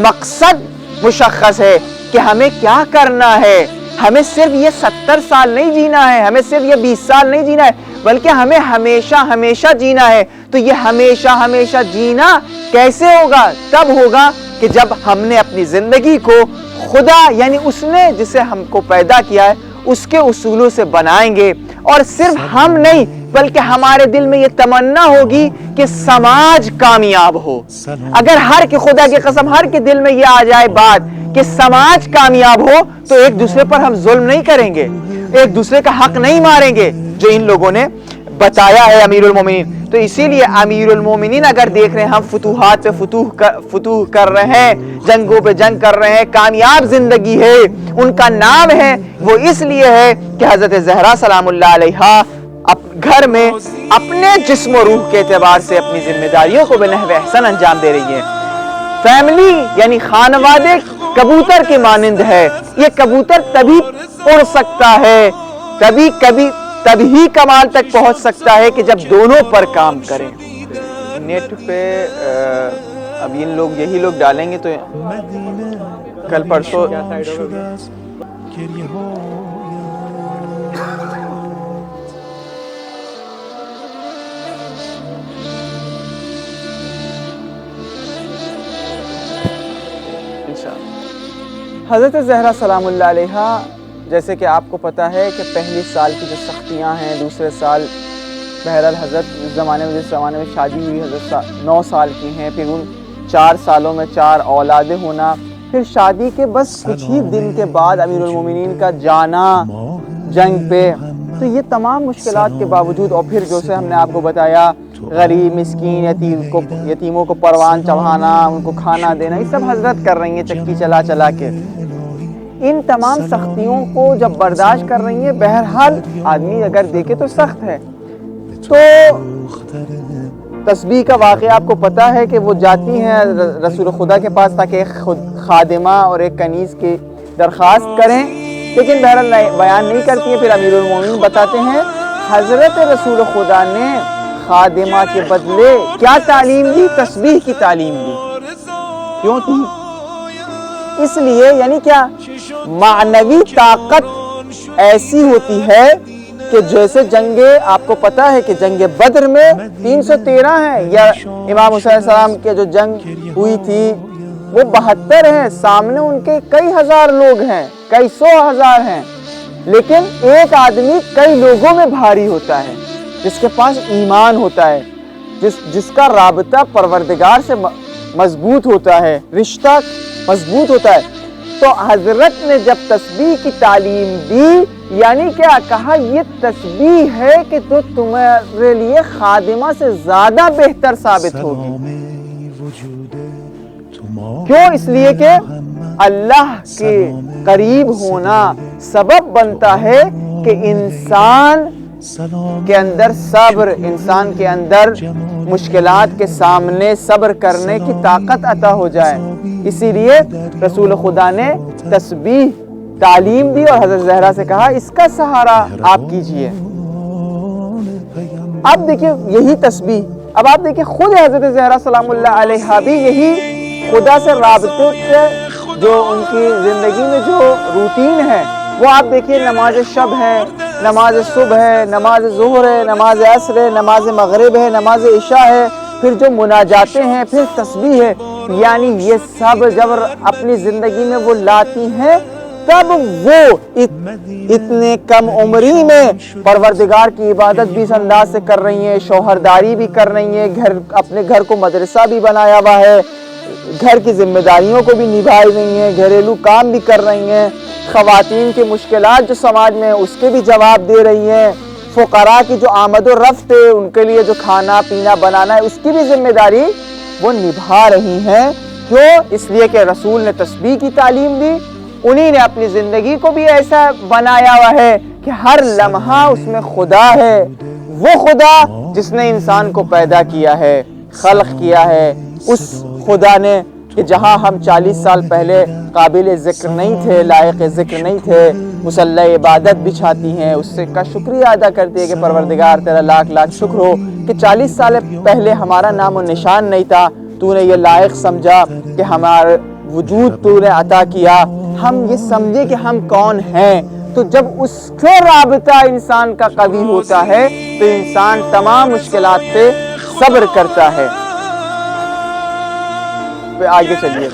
مقصد مشخص ہے کہ ہمیں کیا کرنا ہے۔ ہمیں صرف یہ 70 سال نہیں جینا ہے، ہمیں صرف یہ 20 سال نہیں جینا ہے، بلکہ ہمیں ہمیشہ ہمیشہ جینا ہے۔ تو یہ ہمیشہ ہمیشہ جینا کیسے ہوگا؟ تب ہوگا کہ جب ہم نے اپنی زندگی کو خدا یعنی اس نے جسے ہم کو پیدا کیا ہے اس کے اصولوں سے بنائیں گے، اور صرف ہم نہیں بلکہ ہمارے دل میں یہ تمنا ہوگی کہ سماج کامیاب ہو۔ اگر ہر کے خدا کی قسم ہر کے دل میں یہ آ جائے بات کہ سماج کامیاب ہو تو ایک دوسرے پر ہم ظلم نہیں کریں گے، ایک دوسرے کا حق نہیں ماریں گے، جو ان لوگوں نے بتایا ہے امیر المومنین۔ تو اسی لیے امیر المومنین اگر دیکھ رہے ہیں ہم فتوحات پہ فتوح کر رہے ہیں، جنگوں پہ جنگ کر رہے ہیں، کامیاب زندگی ہے، ان کا نام ہے، وہ اس لیے ہے کہ حضرت زہرا سلام اللہ علیہا گھر میں اپنے جسم و روح کے اعتبار سے اپنی ذمہ داریوں کو بنحو احسن انجام دے رہی ہیں۔ فیملی یعنی خانوادے کبوتر کے مانند ہے، یہ کبوتر تبھی اڑ سکتا ہے، تبھی کمال تک پہنچ سکتا ہے کہ جب دونوں پر کام کریں۔ نیٹ پہ اب ان لوگ یہی لوگ ڈالیں گے تو کل پرسوں حضرت زہرا سلام اللہ علیہا، جیسے کہ آپ کو پتہ ہے کہ پہلی سال کی جو سختیاں ہیں، دوسرے سال بہرحال حضرت اس زمانے میں شادی ہوئی، حضرت 9 سال کی ہیں، پھر ان 4 سالوں میں 4 اولادیں ہونا، پھر شادی کے بس کچھ ہی دن کے بعد امیر المومنین کا جانا جنگ پہ۔ تو یہ تمام مشکلات کے باوجود، اور پھر جو سے ہم نے آپ کو بتایا غریب مسکین یتیموں کو پروان چڑھانا، ان کو کھانا دینا، یہ سب حضرت کر رہی ہیں چکی چلا چلا کے۔ ان تمام سختیوں کو جب برداشت کر رہی ہیں، بہرحال آدمی اگر دیکھے تو سخت ہے۔ تو تسبیح کا واقعہ آپ کو پتہ ہے کہ وہ جاتی ہیں رسول خدا کے پاس تاکہ ایک خادمہ اور ایک کنیز کی درخواست کریں، لیکن بہرحال بیان نہیں کرتی ہیں۔ پھر امیر المومنین بتاتے ہیں حضرت رسول خدا نے خادمہ کے بدلے کیا تعلیم دی؟ تسبیح کی تعلیم دی۔ کیوں تھی؟ اس لیے یعنی کیا معنوی طاقت ایسی ہوتی ہے کہ جیسے آپ کو پتہ ہے کہ جنگ بدر میں 313 ہیں، یا امام حسین السلام کے جو جنگ ہوئی تھی وہ 72 ہیں، سامنے ان کے کئی ہزار لوگ ہیں، کئی 100 ہزار ہیں، لیکن ایک آدمی کئی لوگوں میں بھاری ہوتا ہے، جس کے پاس ایمان ہوتا ہے، جس کا رابطہ پروردگار سے مضبوط ہوتا ہے، رشتہ مضبوط ہوتا ہے۔ تو حضرت نے جب تسبیح کی تعلیم دی، یعنی کیا کہا، یہ تسبیح ہے کہ تو تمہارے لیے خادمہ سے زیادہ بہتر ثابت ہوگی۔ کیوں؟ اس لیے کہ اللہ کے قریب ہونا سبب بنتا ہے کہ انسان کے اندر صبر، انسان کے اندر مشکلات کے سامنے صبر کرنے کی طاقت عطا ہو جائے۔ اسی لیے رسول خدا نے تسبیح تعلیم دی اور حضرت زہرا سے کہا اس کا سہارا آپ کیجئے۔ اب دیکھیں یہی تسبیح، اب آپ دیکھیں خود حضرت زہرا سلام اللہ علیہا بھی یہی خدا سے رابطے کے جو ان کی زندگی میں جو روٹین ہے وہ آپ دیکھیے، نماز شب ہے، نماز صبح ہے، نماز ظہر ہے، نماز عصر ہے، نماز مغرب ہے، نماز عشاء ہے، پھر جو مناجاتیں ہیں، پھر تسبیح ہے، یعنی یہ سب جب اپنی زندگی میں وہ لاتی ہیں تب وہ اتنے کم عمری میں پروردگار کی عبادت بھی اس انداز سے کر رہی ہیں، شوہرداری بھی کر رہی ہیں، اپنے گھر کو مدرسہ بھی بنایا ہوا ہے، گھر کی ذمہ داریوں کو بھی نبھا رہی ہیں، گھریلو کام بھی کر رہی ہیں، خواتین کی مشکلات جو سماج میں اس کے بھی جواب دے رہی ہیں، فقراء کی جو آمد و رفت ہے ان کے لیے جو کھانا پینا بنانا ہے اس کی بھی ذمہ داری وہ نبھا رہی ہیں۔ کیوں؟ اس لیے کہ رسول نے تسبیح کی تعلیم دی، انہی نے اپنی زندگی کو بھی ایسا بنایا ہوا ہے کہ ہر لمحہ اس میں خدا ہے، وہ خدا جس نے انسان کو پیدا کیا ہے، خلق کیا ہے، اس خدا نے کہ جہاں ہم 40 سال پہلے قابل ذکر نہیں تھے، لائق ذکر نہیں تھے، مصلی عبادت بچھاتی ہیں، اس سے کا شکریہ ادا کرتی ہے کہ پروردگار تیرا لاکھ لاکھ شکر ہو کہ 40 سال پہلے ہمارا نام و نشان نہیں تھا، تو نے یہ لائق سمجھا کہ ہمارا وجود تو نے عطا کیا، ہم یہ سمجھے کہ ہم کون ہیں۔ تو جب اس سے رابطہ انسان کا قوی ہوتا ہے تو انسان تمام مشکلات پہ صبر کرتا ہے۔ آگے چلیے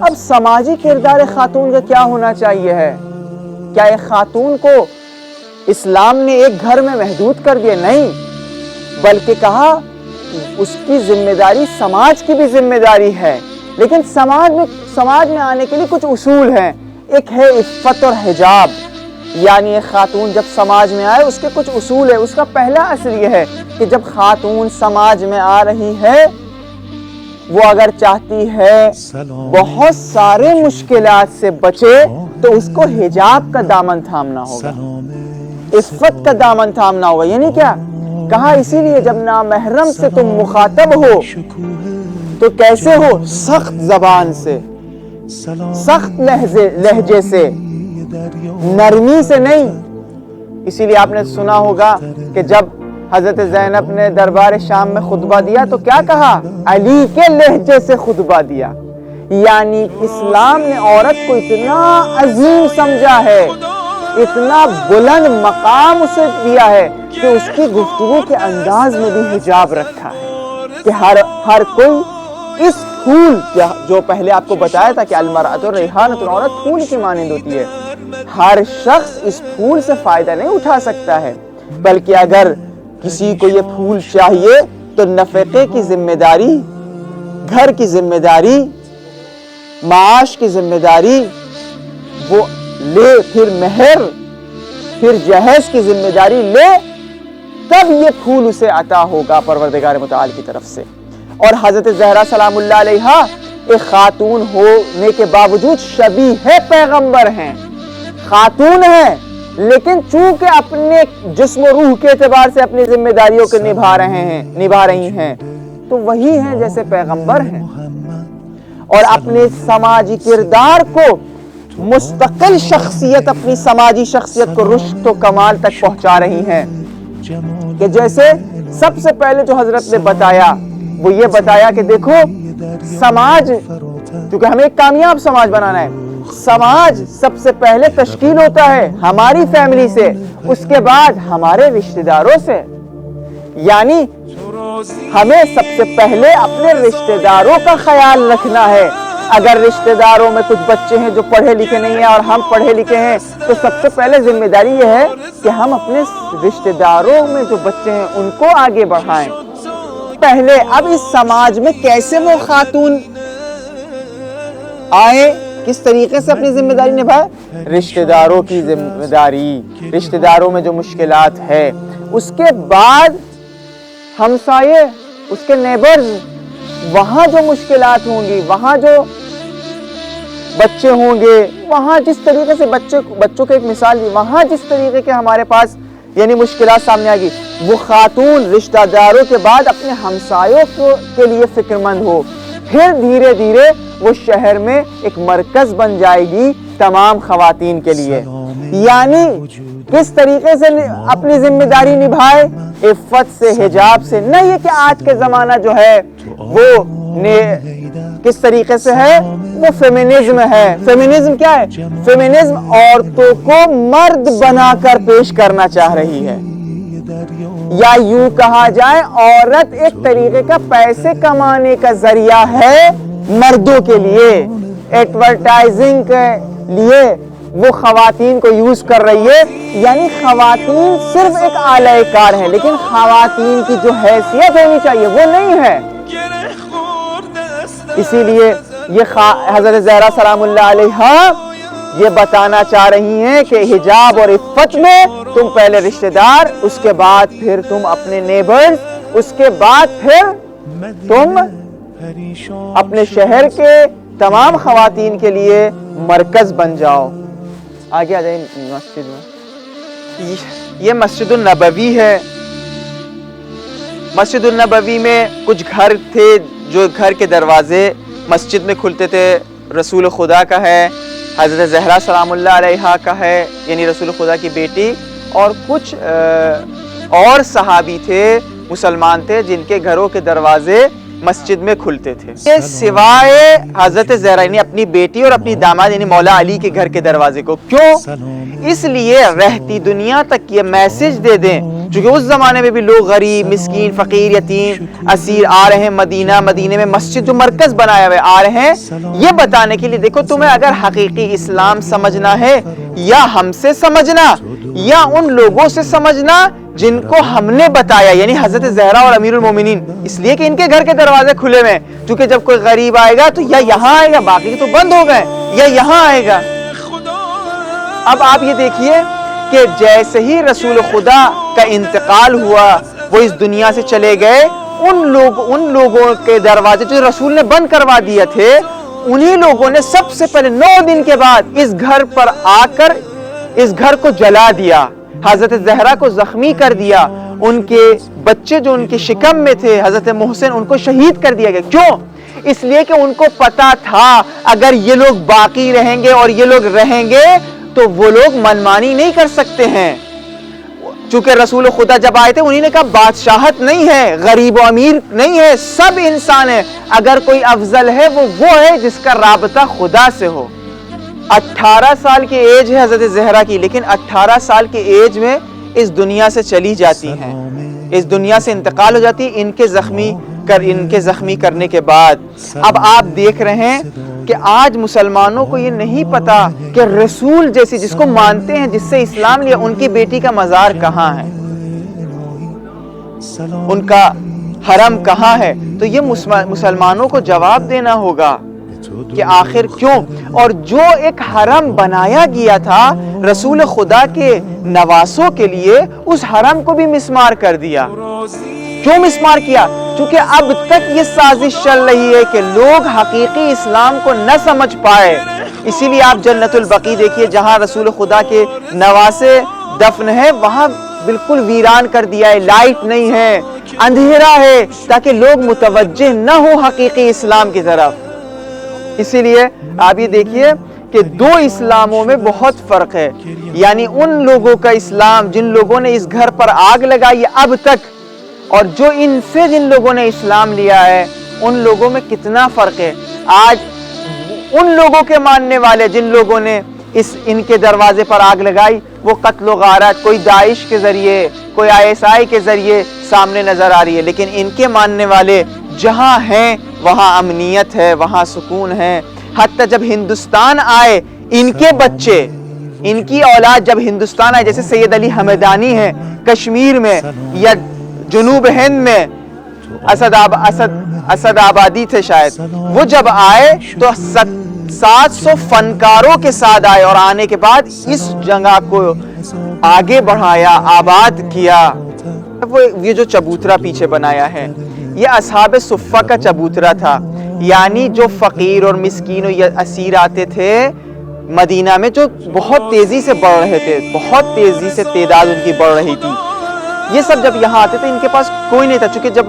اب سماجی کردار خاتون کا کیا ہونا چاہیے ہے؟ کیا ایک خاتون کو اسلام نے ایک گھر میں محدود کر دیا؟ نہیں، بلکہ کہا اس کی ذمہ داری سماج کی بھی ذمہ داری ہے، لیکن سماج میں آنے کے لیے کچھ اصول ہیں۔ ایک ہے عفت اور حجاب، یعنی ایک خاتون جب سماج میں آئے اس کے کچھ اصول ہے۔ اس کا پہلا اصل یہ ہے کہ جب خاتون سماج میں آ رہی ہے وہ اگر چاہتی ہے بہت سارے مشکلات سے بچے تو اس کو حجاب کا دامن تھامنا ہوگا، عفت کا دامن تھامنا ہوگا۔ یعنی کیا کہا؟ اسی لیے جب نامحرم سے تم مخاطب ہو تو کیسے ہو؟ سخت زبان سے، سخت لہجے سے، نرمی سے نہیں۔ اسی لیے آپ نے سنا ہوگا کہ جب حضرت زینب نے دربار شام میں خطبہ دیا تو کیا کہا؟ علی کے لہجے سے خطبہ دیا۔ یعنی اسلام نے عورت کو اتنا عظیم سمجھا ہے، اتنا بلند مقام اسے دیا ہے کہ اس کی گفتگو کے انداز میں بھی حجاب رکھا ہے کہ ہر کوئی اس پھول جو پہلے آپ کو بتایا تھا کہ المرأۃ ریحانۃ، عورت پھول کی مانند ہوتی ہے، ہر شخص اس پھول سے فائدہ نہیں اٹھا سکتا ہے، بلکہ اگر کسی کو یہ پھول چاہیے تو نفقے کی ذمہ داری، گھر کی ذمہ داری، معاش کی ذمہ داری وہ لے، پھر مہر، پھر جہیز کی ذمہ داری لے، تب یہ پھول اسے عطا ہوگا پروردگار متعال کی طرف سے۔ اور حضرت زہرا سلام اللہ علیہا ایک خاتون ہونے کے باوجود شبیہ پیغمبر ہیں، خاتون ہیں لیکن چونکہ اپنے جسم و روح کے اعتبار سے اپنی ذمہ داریوں کو نبھا رہی ہیں تو وہی ہیں جیسے پیغمبر ہیں، اور اپنے سماجی کردار کو مستقل شخصیت، اپنی سماجی شخصیت کو رشد و کمال تک پہنچا رہی ہیں۔ کہ جیسے سب سے پہلے جو حضرت نے بتایا وہ یہ بتایا کہ دیکھو سماج، کیونکہ ہمیں ایک کامیاب سماج بنانا ہے، سماج سب سے پہلے تشکیل ہوتا ہے ہماری فیملی سے، اس کے بعد ہمارے رشتہ داروں سے۔ یعنی ہمیں سب سے پہلے اپنے رشتہ داروں کا خیال رکھنا ہے۔ اگر رشتہ داروں میں کچھ بچے ہیں جو پڑھے لکھے نہیں ہیں اور ہم پڑھے لکھے ہیں تو سب سے پہلے ذمہ داری یہ ہے کہ ہم اپنے رشتہ داروں میں جو بچے ہیں ان کو آگے بڑھائیں پہلے۔ اب اس سماج میں کیسے وہ خاتون آئے، کس طریقے سے اپنی ذمہ داری نبھائے؟ رشتہ داروں کی ذمہ داری، رشتہ داروں میں جو مشکلات ہے، اس کے بعد ہمسائے، اس کے نیبرز، وہاں جو مشکلات ہوں گی، وہاں جو بچے ہوں گے، وہاں جس طریقے سے بچوں کے ایک مثال دی، وہاں جس طریقے کے ہمارے پاس یعنی مشکلات سامنے آ گئی، وہ خاتون رشتہ داروں کے بعد اپنے ہمسایوں کے لیے فکر مند ہو، پھر دھیرے دھیرے وہ شہر میں ایک مرکز بن جائے گی تمام خواتین کے لیے۔ یعنی کس طریقے سے اپنی ذمہ داری نبھائے؟ عفت سے، حجاب سے، نہیں یہ کہ آج کے زمانہ جو ہے وہ کس طریقے سے ہے، وہ فیمینزم ہے۔ فیمینزم کیا ہے؟ فیمینزم عورتوں کو مرد بنا کر پیش کرنا چاہ رہی ہے، یا یوں کہا جائے عورت ایک طریقے کا پیسے کمانے کا ذریعہ ہے مردوں کے لیے، ایڈورٹائزنگ لیے وہ خواتین کو یوز کر رہی ہے، یعنی خواتین صرف ایک آلہ کار ہے، لیکن خواتین کی جو حیثیت ہونی چاہیے وہ نہیں ہے۔ اسی لیے یہ حضرت زہرا سلام اللہ علیہا یہ بتانا چاہ رہی ہیں کہ حجاب اور عفت میں تم پہلے رشتہ دار، اس کے بعد پھر تم اپنے نیبرز، اس کے بعد پھر تم اپنے شہر کے تمام خواتین کے لیے مرکز بن جاؤ۔ آگے آ جائیں مسجد میں، یہ مسجد النبوی ہے۔ مسجد النبوی میں کچھ گھر تھے جو گھر کے دروازے مسجد میں کھلتے تھے، رسول خدا کا ہے، حضرت زہرا سلام اللہ علیہا کا ہے، یعنی رسول خدا کی بیٹی، اور کچھ اور صحابی تھے، مسلمان تھے، جن کے گھروں کے دروازے مسجد میں کھلتے تھے، یہ سوائے حضرت زہرا یعنی اپنی بیٹی اور اپنی داماد یعنی مولا علی کے گھر کے دروازے کو۔ کیوں؟ اس لیے رہتی دنیا تک یہ میسج دے دیں، چونکہ اس زمانے میں بھی لوگ غریب، مسکین، فقیر، یتیم، اسیر آ رہے ہیں مدینے میں مسجد جو مرکز بنایا ہوئے آ رہے ہیں، یہ بتانے کے لیے دیکھو تمہیں اگر حقیقی اسلام سمجھنا ہے، یا ہم سے سمجھنا یا ان لوگوں سے سمجھنا جن کو ہم نے بتایا، یعنی حضرت زہرا اور امیر المومنین، اس لیے کہ ان کے گھر کے دروازے کھلے ہوئے ہیں، کیونکہ جب کوئی غریب آئے گا تو یا یہاں آئے گا، باقی تو بند ہو گئے، یا یہاں آئے گا۔ اب آپ یہ دیکھیے کہ جیسے ہی رسول خدا کا انتقال ہوا، وہ اس دنیا سے چلے گئے، ان لوگوں کے دروازے جو رسول نے بند کروا دیے تھے، انہی لوگوں نے سب سے پہلے 9 دن کے بعد اس گھر پر آ کر اس گھر کو جلا دیا، حضرت زہرا کو زخمی کر دیا، ان کے بچے جو ان کے شکم میں تھے حضرت محسن ان کو شہید کر دیا گیا۔ کیوں؟ اس لیے کہ ان کو پتا تھا اگر یہ لوگ باقی رہیں گے اور یہ لوگ رہیں گے تو وہ لوگ منمانی نہیں کر سکتے ہیں، چونکہ رسول خدا جب آئے تھے انہی نے کہا بادشاہت نہیں ہے، غریب و امیر نہیں ہے، سب انسان ہے، اگر کوئی افضل ہے وہ ہے جس کا رابطہ خدا سے ہو۔ 18 سال کی ایج ہے حضرت زہرا کی، لیکن 18 سال کی ایج میں اس دنیا سے چلی جاتی ہیں، اس دنیا سے انتقال ہو جاتی ہے ان کے زخمی کرنے کے بعد۔ اب آپ دیکھ رہے ہیں کہ آج مسلمانوں کو یہ نہیں پتا کہ رسول جیسی جس کو مانتے ہیں، جس سے اسلام لیا، ان کی بیٹی کا مزار کہاں ہے، ان کا حرم کہاں ہے۔ تو یہ مسلمانوں کو جواب دینا ہوگا کہ آخر کیوں، اور جو ایک حرم بنایا گیا تھا رسول خدا کے نواسوں کے لیے، اس حرم کو بھی مسمار کر دیا۔ کیوں مسمار کیا؟ چونکہ اب تک یہ سازش چل رہی ہے کہ لوگ حقیقی اسلام کو نہ سمجھ پائے، اسی لیے آپ جنت البقیع دیکھیے جہاں رسول خدا کے نواسے دفن ہے، وہاں بالکل ویران کر دیا ہے، لائٹ نہیں ہے، اندھیرا ہے، تاکہ لوگ متوجہ نہ ہو حقیقی اسلام کی طرف۔ اسی لیے آپ یہ دیکھیے کہ 2 اسلاموں میں بہت فرق ہے، یعنی ان لوگوں کا اسلام جن لوگوں نے اس گھر پر آگ لگائی اب تک، اور جو ان سے جن لوگوں نے اسلام لیا ہے ان لوگوں میں کتنا فرق ہے۔ آج ان لوگوں کے ماننے والے جن لوگوں نے ان کے دروازے پر آگ لگائی، وہ قتل و غارت کوئی داعش کے ذریعے، کوئی ISI کے ذریعے سامنے نظر آ رہی ہے، لیکن ان کے ماننے والے جہاں ہیں وہاں امنیت ہے، وہاں سکون ہے۔ حتیٰ جب ہندوستان آئے ان کے بچے، ان کی اولاد جب ہندوستان آئے، جیسے سید علی حمدانی ہے کشمیر میں، یا جنوب ہند میں اسد آبادی تھے شاید، وہ جب آئے تو 700 فنکاروں کے ساتھ آئے، اور آنے کے بعد اس جگہ کو آگے بڑھایا، آباد کیا۔ وہ یہ جو چبوترا پیچھے بنایا ہے یہ اصحاب صفہ کا چبوترا تھا، یعنی جو فقیر اور مسکین اور اسیر آتے تھے مدینہ میں، جو بہت تیزی سے بڑھ رہے تھے، بہت تیزی سے تعداد ان کی بڑھ رہی تھی، یہ سب جب یہاں آتے تھے ان کے پاس کوئی نہیں تھا، چونکہ جب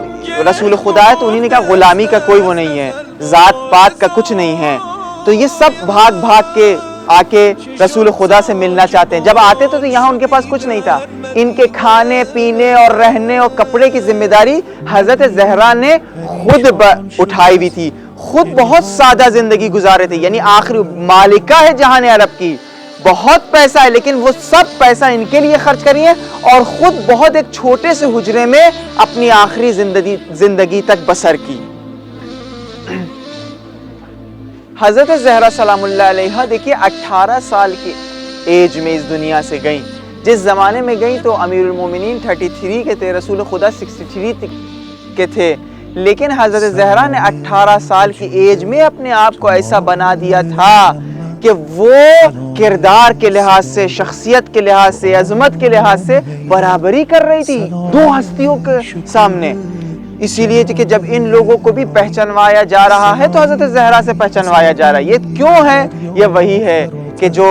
رسول خدا ہے تو انہی نے کہا غلامی کا کوئی وہ نہیں ہے، ذات پات کا کچھ نہیں ہے، تو یہ سب بھاگ بھاگ کے آ کے رسول خدا سے ملنا چاہتے ہیں۔ جب آتے تو یہاں ان کے پاس کچھ نہیں تھا، ان کے کھانے پینے اور رہنے اور کپڑے کی ذمہ داری حضرت زہرا نے خود اٹھائی ہوئی تھی، خود بہت سادہ زندگی گزارے تھے، یعنی آخری مالکہ ہے جہان عرب کی، بہت پیسہ ہے، لیکن وہ سب پیسہ ان کے لیے خرچ کری ہے، اور خود بہت ایک چھوٹے سے حجرے میں اپنی آخری زندگی تک بسر کی۔ حضرت زہرا سلام اللہ علیہ دیکھیے 18 سال کی ایج میں اس دنیا سے گئیں. جس زمانے میں گئیں تو امیر المومنین 33 کے تھے, رسول خدا 63 کے تھے, لیکن حضرت زہرا نے 18 سال کی ایج میں اپنے آپ کو ایسا بنا دیا تھا کہ وہ کردار کے لحاظ سے, شخصیت کے لحاظ سے, عظمت کے لحاظ سے برابری کر رہی تھی دو ہستیوں کے سامنے. اسی لیے کہ جب ان لوگوں کو بھی پہچانوایا جا رہا ہے تو حضرت زہرا سے پہچانوایا جا رہا ہے. یہ کیوں ہے؟ یہ وہی ہے کہ جو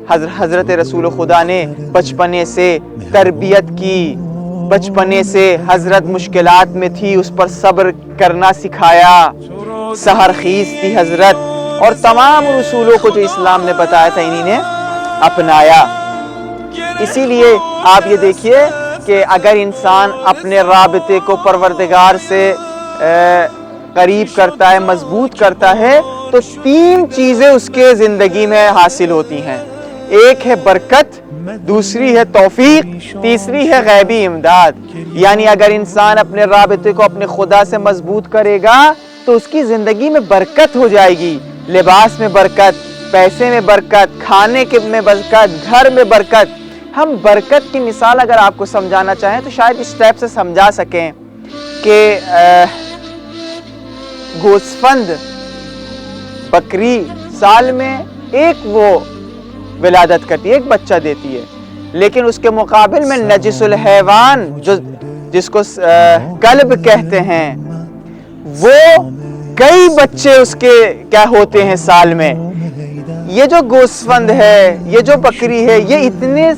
حضرت رسول خدا نے بچپنے سے تربیت کی, بچپنے سے حضرت مشکلات میں تھی, اس پر صبر کرنا سکھایا, سحر خیز تھی حضرت, اور تمام رسولوں کو جو اسلام نے بتایا تھا انہی نے اپنایا. اسی لیے آپ یہ دیکھیے کہ اگر انسان اپنے رابطے کو پروردگار سے قریب کرتا ہے, مضبوط کرتا ہے, تو 3 چیزیں اس کے زندگی میں حاصل ہوتی ہیں. ایک ہے برکت, دوسری ہے توفیق, تیسری ہے غیبی امداد. یعنی اگر انسان اپنے رابطے کو اپنے خدا سے مضبوط کرے گا تو اس کی زندگی میں برکت ہو جائے گی. لباس میں برکت, پیسے میں برکت, کھانے میں برکت, گھر میں برکت. ہم برکت کی مثال اگر آپ کو سمجھانا چاہیں تو شاید اس ٹائپ سے سمجھا سکیں کہ گوسفند, بکری سال میں ایک وہ ولادت کرتی ہے, ایک بچہ دیتی ہے, لیکن اس کے مقابل میں نجس الحیوان جس کو کلب کہتے ہیں, وہ کئی بچے اس کے کیا ہوتے ہیں سال میں. یہ جو گوسفند ہے, یہ جو بکری ہے, یہ اتنے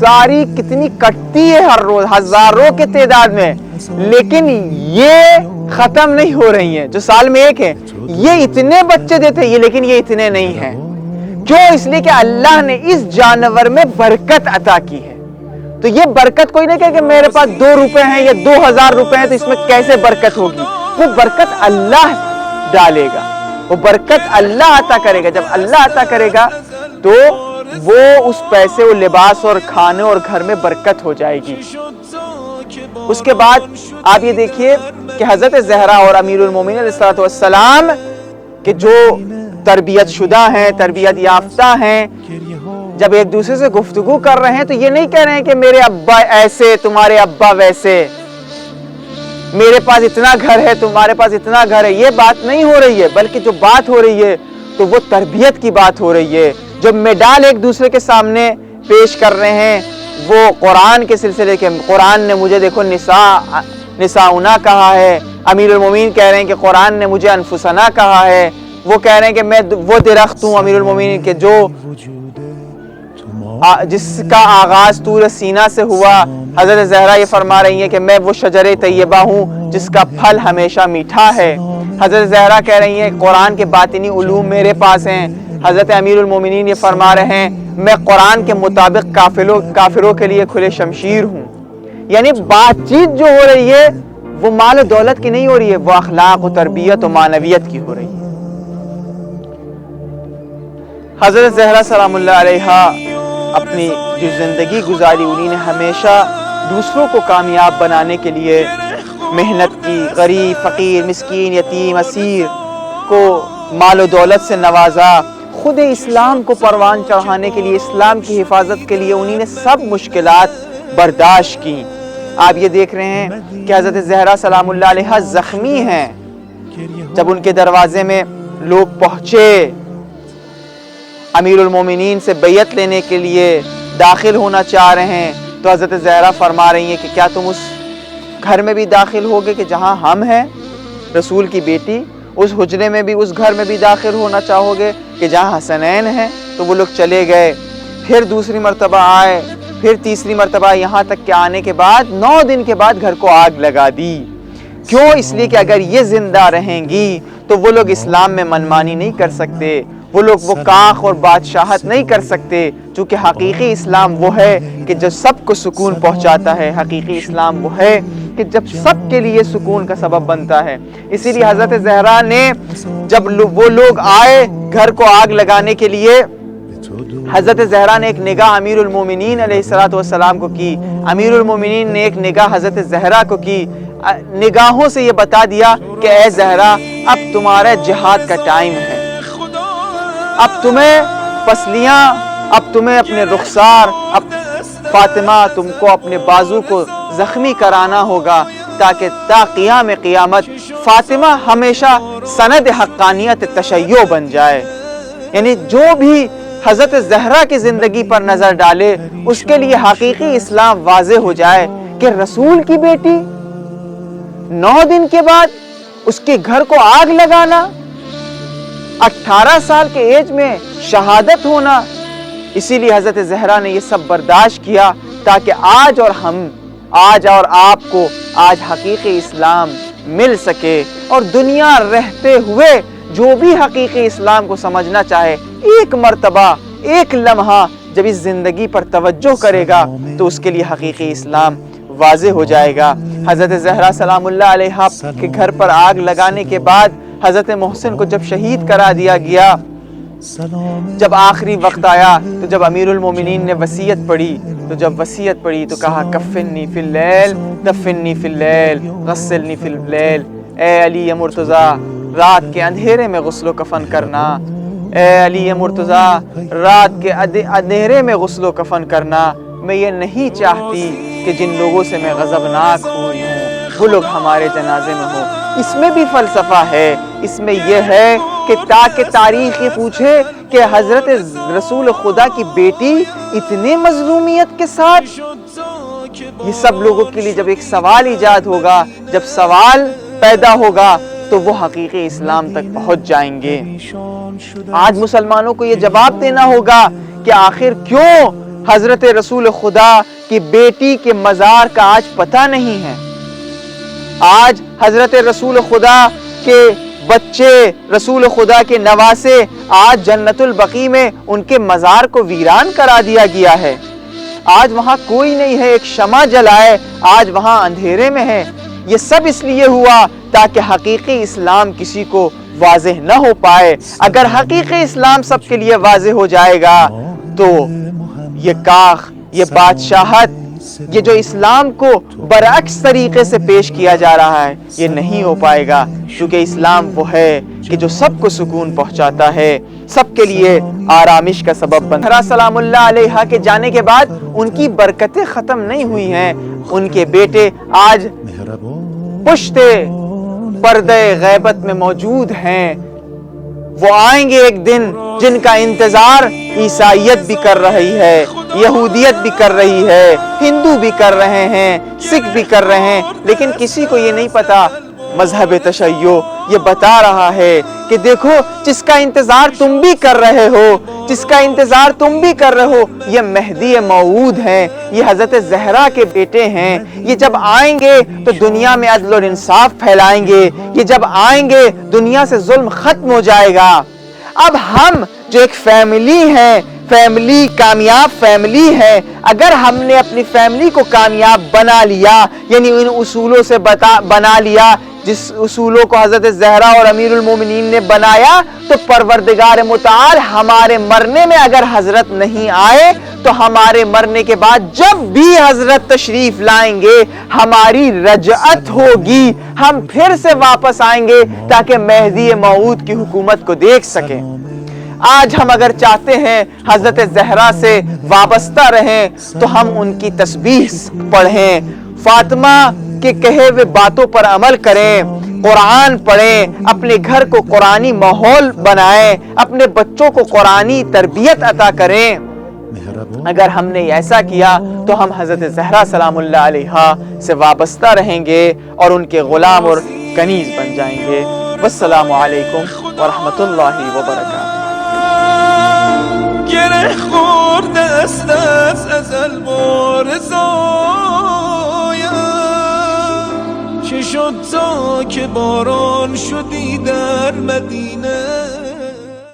ساری کتنی کٹتی ہے ہر روز, ہزاروں کے تعداد میں, لیکن یہ ختم نہیں ہو رہی ہیں. جو سال میں ایک ہے, یہ اتنے بچے دیتے ہیں, لیکن یہ اتنے نہیں ہیں. کیوں؟ اس لیے کہ اللہ نے اس جانور میں برکت عطا کی ہے. تو یہ برکت کوئی نہیں کہ میرے پاس 2 روپے ہیں یا 2000 روپے ہیں تو اس میں کیسے برکت ہوگی. وہ برکت اللہ ڈالے گا, وہ برکت اللہ عطا کرے گا. جب اللہ عطا کرے گا تو وہ اس پیسے, وہ لباس اور کھانے اور گھر میں برکت ہو جائے گی. اس کے بعد آپ یہ دیکھیے کہ حضرت زہرا اور امیر المومنین علیہ السلام کہ جو تربیت شدہ ہیں, تربیت یافتہ ہیں, جب ایک دوسرے سے گفتگو کر رہے ہیں تو یہ نہیں کہہ رہے ہیں کہ میرے ابا ایسے, تمہارے ابا ویسے, میرے پاس اتنا گھر ہے, تمہارے پاس اتنا گھر ہے. یہ بات نہیں ہو رہی ہے, بلکہ جو بات ہو رہی ہے تو وہ تربیت کی بات ہو رہی ہے. جو میڈال ایک دوسرے کے سامنے پیش کر رہے ہیں وہ قرآن کے سلسلے کے. قرآن نے مجھے دیکھو نساؤنا کہا ہے, امیر المومنین کہہ رہے ہیں کہ قرآن نے مجھے انفسنا کہا ہے. وہ کہہ رہے ہیں کہ میں وہ درخت ہوں امیر المومنین کہ جو جس کا آغاز طور سینا سے ہوا. حضرت زہرا یہ فرما رہی ہیں کہ میں وہ شجر طیبہ ہوں جس کا پھل ہمیشہ میٹھا ہے. حضرت زہرا کہہ رہی ہیں قرآن کے باطنی علوم میرے پاس ہیں. حضرت امیر المومنین یہ فرما رہے ہیں میں قرآن کے مطابق کافروں کے لیے کھلے شمشیر ہوں. یعنی بات چیت جو ہو رہی ہے وہ مال و دولت کی نہیں ہو رہی ہے, وہ اخلاق و تربیت و معنویت کی ہو رہی ہے. حضرت زہرا سلام اللہ علیہ اپنی جو زندگی گزاری, انہی نے ہمیشہ دوسروں کو کامیاب بنانے کے لیے محنت کی. غریب, فقیر, مسکین, یتیم, اسیر کو مال و دولت سے نوازا. خود اسلام کو پروان چڑھانے کے لیے, اسلام کی حفاظت کے لیے انہی نے سب مشکلات برداشت کی. آپ یہ دیکھ رہے ہیں کہ حضرت زہرا سلام اللہ علیہ زخمی ہیں. جب ان کے دروازے میں لوگ پہنچے, امیر المومنین سے بیعت لینے کے لیے داخل ہونا چاہ رہے ہیں, تو حضرت زہرا فرما رہی ہیں کہ کیا تم اس گھر میں بھی داخل ہوگے کہ جہاں ہم ہیں, رسول کی بیٹی, اس حجرے میں بھی, اس گھر میں بھی داخل ہونا چاہو گے کہ جہاں حسنین ہیں. تو وہ لوگ چلے گئے. پھر دوسری مرتبہ آئے, پھر تیسری مرتبہ, یہاں تک کہ آنے کے بعد 9 دن کے بعد گھر کو آگ لگا دی. کیوں؟ اس لیے کہ اگر یہ زندہ رہیں گی تو وہ لوگ اسلام میں منمانی نہیں کر سکتے, وہ لوگ وہ کاخ اور بادشاہت نہیں کر سکتے. چونکہ حقیقی اسلام وہ ہے کہ جو سب کو سکون پہنچاتا ہے, حقیقی اسلام وہ ہے کہ جب سب کے لیے سکون کا سبب بنتا ہے. اسی لیے حضرت زہرا نے جب وہ لوگ آئے گھر کو آگ لگانے کے لیے, حضرت زہرا نے ایک نگاہ امیر المومنین علیہ السلام کو کی, امیر المومنین نے ایک نگاہ حضرت زہرا کو کی. نگاہوں سے یہ بتا دیا کہ اے زہرا اب تمہارا جہاد کا ٹائم ہے, اب تمہیں پسلیاں، اب تمہیں اپنے رخسار، اب فاطمہ تم کو اپنے بازو کو زخمی کرانا ہوگا تاکہ تا قیام قیامت فاطمہ ہمیشہ سند حقانیت تشیع بن جائے. یعنی جو بھی حضرت زہرا کی زندگی پر نظر ڈالے اس کے لیے حقیقی اسلام واضح ہو جائے کہ رسول کی بیٹی 9 دن کے بعد اس کے گھر کو آگ لگانا، 18 سال کے ایج میں شہادت ہونا. اسی لیے حضرت زہرا نے یہ سب برداشت کیا تاکہ آج اور آپ کو آج حقیقی اسلام مل سکے. اور دنیا رہتے ہوئے جو بھی حقیقی اسلام کو سمجھنا چاہے ایک مرتبہ، ایک لمحہ جب اس زندگی پر توجہ کرے گا تو اس کے لیے حقیقی اسلام واضح ہو جائے گا. حضرت زہرا سلام اللہ علیہا کے گھر پر آگ لگانے کے بعد حضرت محسن کو جب شہید کرا دیا گیا، جب آخری وقت آیا تو جب امیر المومنین نے وصیت پڑھی تو کہا کفنی فی اللیل دفنی فی اللیل غسلنی فی اللیل. اے علی مرتضیٰ رات کے اندھیرے میں غسل و کفن کرنا، اے علی مرتضیٰ رات کے اندھیرے میں غسل و کفن کرنا. میں یہ نہیں چاہتی کہ جن لوگوں سے میں غضبناک ہوئی ہوں وہ لوگ ہمارے جنازے میں ہوں. اس میں بھی فلسفہ ہے، اس میں یہ ہے کہ تاکہ تاریخ یہ پوچھے کہ حضرت رسول خدا کی بیٹی اتنے مظلومیت کے ساتھ. یہ سب لوگوں کے لیے جب ایک سوال ایجاد ہوگا، جب سوال پیدا ہوگا تو وہ حقیقی اسلام تک پہنچ جائیں گے. آج مسلمانوں کو یہ جواب دینا ہوگا کہ آخر کیوں حضرت رسول خدا کی بیٹی کے مزار کا آج پتہ نہیں ہے. آج حضرت رسول خدا کے بچے، رسول خدا کے نواسے آج جنت البقیع میں ان کے مزار کو ویران کرا دیا گیا ہے. آج وہاں کوئی نہیں ہے ایک شمع جلائے، آج وہاں اندھیرے میں ہے. یہ سب اس لیے ہوا تاکہ حقیقی اسلام کسی کو واضح نہ ہو پائے. اگر حقیقی اسلام سب کے لیے واضح ہو جائے گا تو یہ کاخ، یہ بادشاہت، یہ جو اسلام کو برعکس طریقے سے پیش کیا جا رہا ہے یہ نہیں ہو پائے گا. کیونکہ اسلام وہ ہے کہ جو سب کو سکون پہنچاتا ہے، سب کے لیے آرامش کا سبب بنتا ہے. زہرا سلام اللہ علیہا کے جانے کے بعد ان کی برکتیں ختم نہیں ہوئی ہیں. ان کے بیٹے آج پشت پردے غیبت میں موجود ہیں. وہ آئیں گے ایک دن جن کا انتظار عیسائیت بھی کر رہی ہے، یہودیت بھی کر رہی ہے، ہندو بھی کر رہے ہیں، سکھ بھی کر رہے ہیں. لیکن کسی کو یہ نہیں پتا مذہب تشیع یہ بتا رہا ہے کہ دیکھو جس کا انتظار تم بھی کر رہے ہو، جس کا انتظار تم بھی کر رہے ہو، یہ مہدی موعود ہیں، یہ حضرت زہرا کے بیٹے ہیں. یہ جب آئیں گے تو دنیا میں عدل اور انصاف پھیلائیں گے. یہ جب آئیں گے دنیا سے ظلم ختم ہو جائے گا. اب ہم جو ایک فیملی ہے، فیملی کامیاب فیملی ہے، اگر ہم نے اپنی فیملی کو کامیاب بنا لیا، یعنی ان اصولوں سے بنا لیا جس اصولوں کو حضرت زہرا اور امیر المومنین نے بنایا، تو پروردگار متعال ہمارے مرنے میں اگر حضرت نہیں آئے تو ہمارے مرنے کے بعد جب بھی حضرت تشریف لائیں گے ہماری رجعت ہوگی، ہم پھر سے واپس آئیں گے تاکہ مہدی موعود کی حکومت کو دیکھ سکیں. آج ہم اگر چاہتے ہیں حضرت زہرا سے وابستہ رہیں تو ہم ان کی تسبیح پڑھیں، فاطمہ کے کہے ہوئے باتوں پر عمل کریں، قرآن پڑھیں، اپنے گھر کو قرآنی ماحول بنائیں، اپنے بچوں کو قرآنی تربیت عطا کریں. اگر ہم نے ایسا کیا تو ہم حضرت زہرا سلام اللہ علیہا سے وابستہ رہیں گے اور ان کے غلام اور کنیز بن جائیں گے. والسلام علیکم ورحمۃ اللہ وبرکاتہ. گره خورده است از ازل بارزایم، چه شد تا که باران شدی در مدینه.